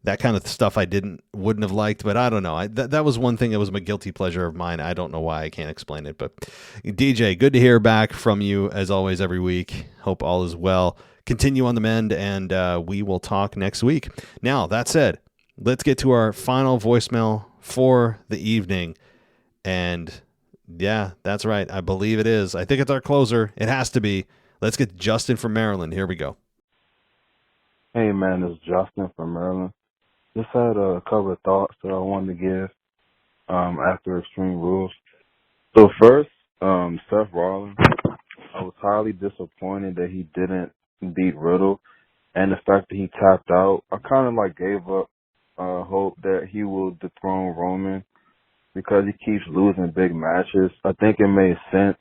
that kind of stuff I wouldn't have liked, but I don't know. That was one thing that was a guilty pleasure of mine. I don't know why. I can't explain it, but DJ, good to hear back from you as always every week. Hope all is well. Continue on the mend, and we will talk next week. Now, that said, let's get to our final voicemail for the evening. And yeah, that's right. I believe it is. I think it's our closer. It has to be. Let's get Justin from Maryland. Here we go. Hey, man, it's Justin from Maryland. Just had a couple of thoughts that I wanted to give after Extreme Rules. So first, Seth Rollins, I was highly disappointed that he didn't beat Riddle, and the fact that he tapped out, I kind of gave up hope that he will dethrone Roman because he keeps losing big matches. I think it made sense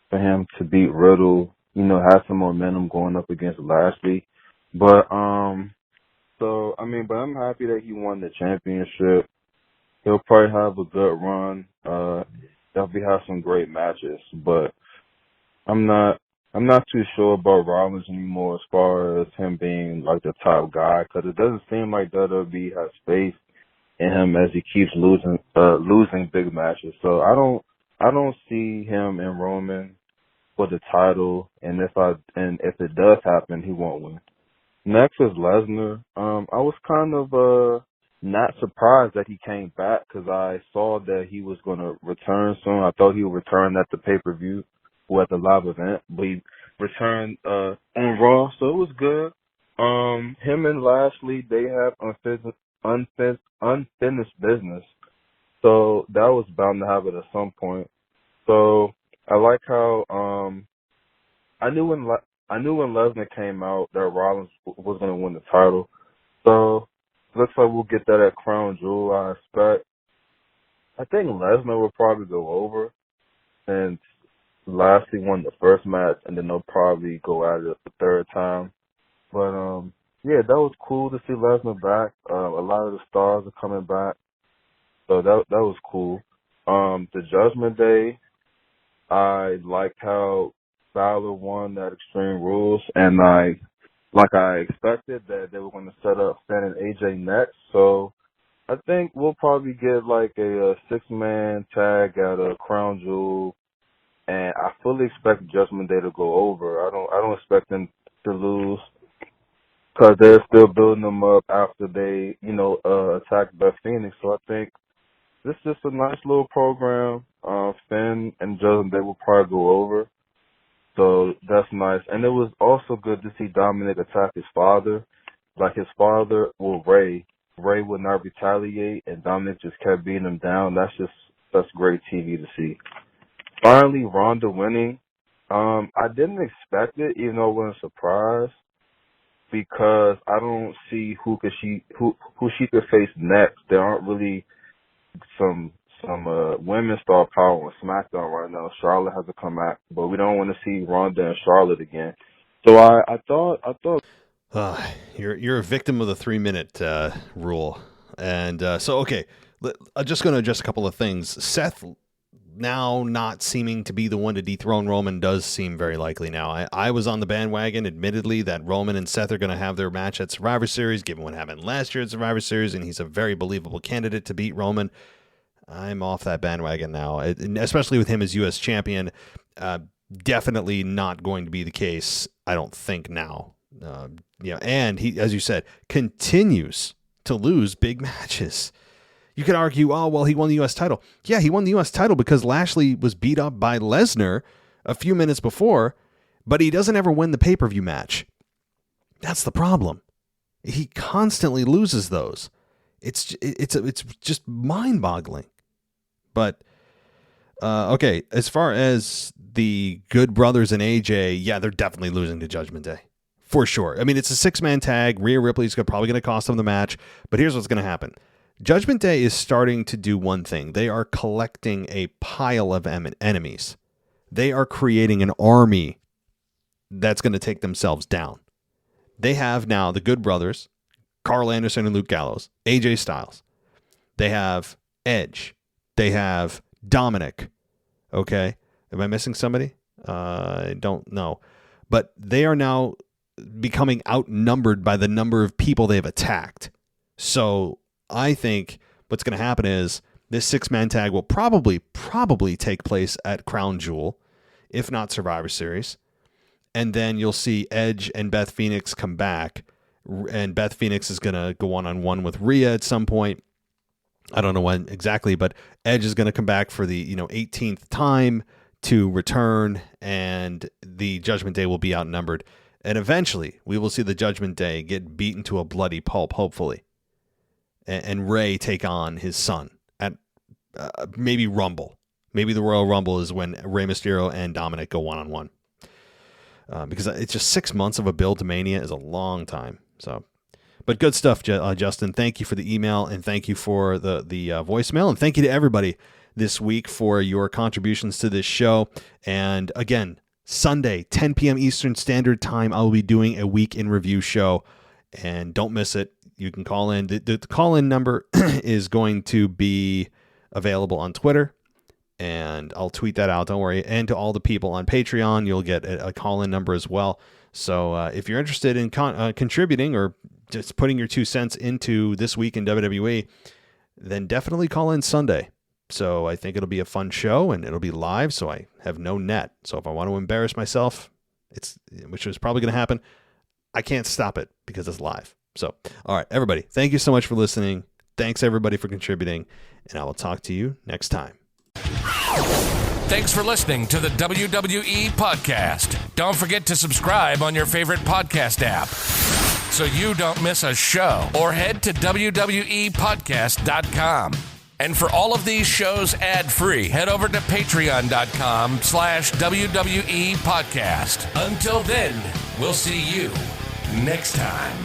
for him to beat Riddle, have some momentum going up against Lashley. But I'm happy that he won the championship. He'll probably have a good run. Definitely have some great matches, but I'm not too sure about Rollins anymore as far as him being the top guy, because it doesn't seem like WWE has faith in him as he keeps losing big matches. So I don't see him and Roman for the title, and if it does happen, he won't win. Next is Lesnar. I was kind of not surprised that he came back because I saw that he was going to return soon. I thought he would return at the pay-per-view or at the live event, but he returned on Raw, so it was good. Him and Lashley, they have unfinished business, so that was bound to happen at some point. So I like how I knew when Lesnar came out that Rollins was going to win the title. So looks like we'll get that at Crown Jewel, I expect. I think Lesnar will probably go over since Lashley won the first match, and then they'll probably go at it the third time. But yeah, that was cool to see Lesnar back. A lot of the stars are coming back, so that was cool. The Judgment Day, I liked how Fowler won that Extreme Rules, and I expected that they were going to set up Stan and AJ next. So I think we'll probably get a 6-man tag at a Crown Jewel, and I fully expect Judgment Day to go over. I don't expect them to lose because they're still building them up after they, attacked Beth Phoenix. So I think this is just a nice little program. Finn and Judgment Day will probably go over. So that's nice. And it was also good to see Dominic attack his father. Like his father, Ray would not retaliate, and Dominic just kept beating him down. That's great TV to see. Finally, Ronda winning. I didn't expect it, even though I wasn't surprised, because I don't see who she could face next. There aren't really some women star power on SmackDown right now. Charlotte has to come back, but we don't want to see Ronda and Charlotte again. So I thought. You're a victim of the 3-minute rule, and so okay. I'm just going to adjust a couple of things. Seth now not seeming to be the one to dethrone Roman does seem very likely now. I was on the bandwagon, admittedly, that Roman and Seth are going to have their match at Survivor Series, given what happened last year at Survivor Series, and he's a very believable candidate to beat Roman. I'm off that bandwagon now, especially with him as U.S. champion. Definitely not going to be the case, I don't think, now. And he, as you said, continues to lose big matches. You could argue, oh, well, he won the U.S. title. Yeah, he won the U.S. title because Lashley was beat up by Lesnar a few minutes before, but he doesn't ever win the pay-per-view match. That's the problem. He constantly loses those. It's just mind-boggling. But, okay, as far as the Good Brothers and AJ, yeah, they're definitely losing to Judgment Day. For sure. I mean, it's a 6-man tag. Rhea Ripley's probably going to cost them the match, but here's what's going to happen. Judgment Day is starting to do one thing. They are collecting a pile of enemies. They are creating an army that's going to take themselves down. They have now the Good Brothers, Carl Anderson and Luke Gallows, AJ Styles. They have Edge. They have Dominic. Okay. Am I missing somebody? I don't know. But they are now becoming outnumbered by the number of people they've attacked. So I think what's going to happen is this 6-man tag will probably take place at Crown Jewel, if not Survivor Series. And then you'll see Edge and Beth Phoenix come back, and Beth Phoenix is going to go one-on-one with Rhea at some point. I don't know when exactly, but Edge is going to come back for the 18th time to return, and the Judgment Day will be outnumbered. And eventually, we will see the Judgment Day get beaten to a bloody pulp, hopefully. And Rey take on his son at maybe Rumble. Maybe the Royal Rumble is when Rey Mysterio and Dominic go one-on-one. Because it's just 6 months of a build to Mania is a long time. So, but good stuff, Justin. Thank you for the email, and thank you for the voicemail, and thank you to everybody this week for your contributions to this show. And again, Sunday, 10 p.m. Eastern Standard Time, I will be doing a week in review show, and don't miss it. You can call in. The call-in number is going to be available on Twitter, and I'll tweet that out. Don't worry. And to all the people on Patreon, you'll get a call-in number as well. So if you're interested in contributing or just putting your 2 cents into This Week in WWE, then definitely call in Sunday. So I think it'll be a fun show, and it'll be live, so I have no net. So if I want to embarrass myself, which is probably going to happen, I can't stop it because it's live. So, all right, everybody, thank you so much for listening. Thanks, everybody, for contributing, and I will talk to you next time. Thanks for listening to the WWE Podcast. Don't forget to subscribe on your favorite podcast app so you don't miss a show, or head to WWEpodcast.com. And for all of these shows ad-free, head over to patreon.com/WWE Podcast. Until then, we'll see you next time.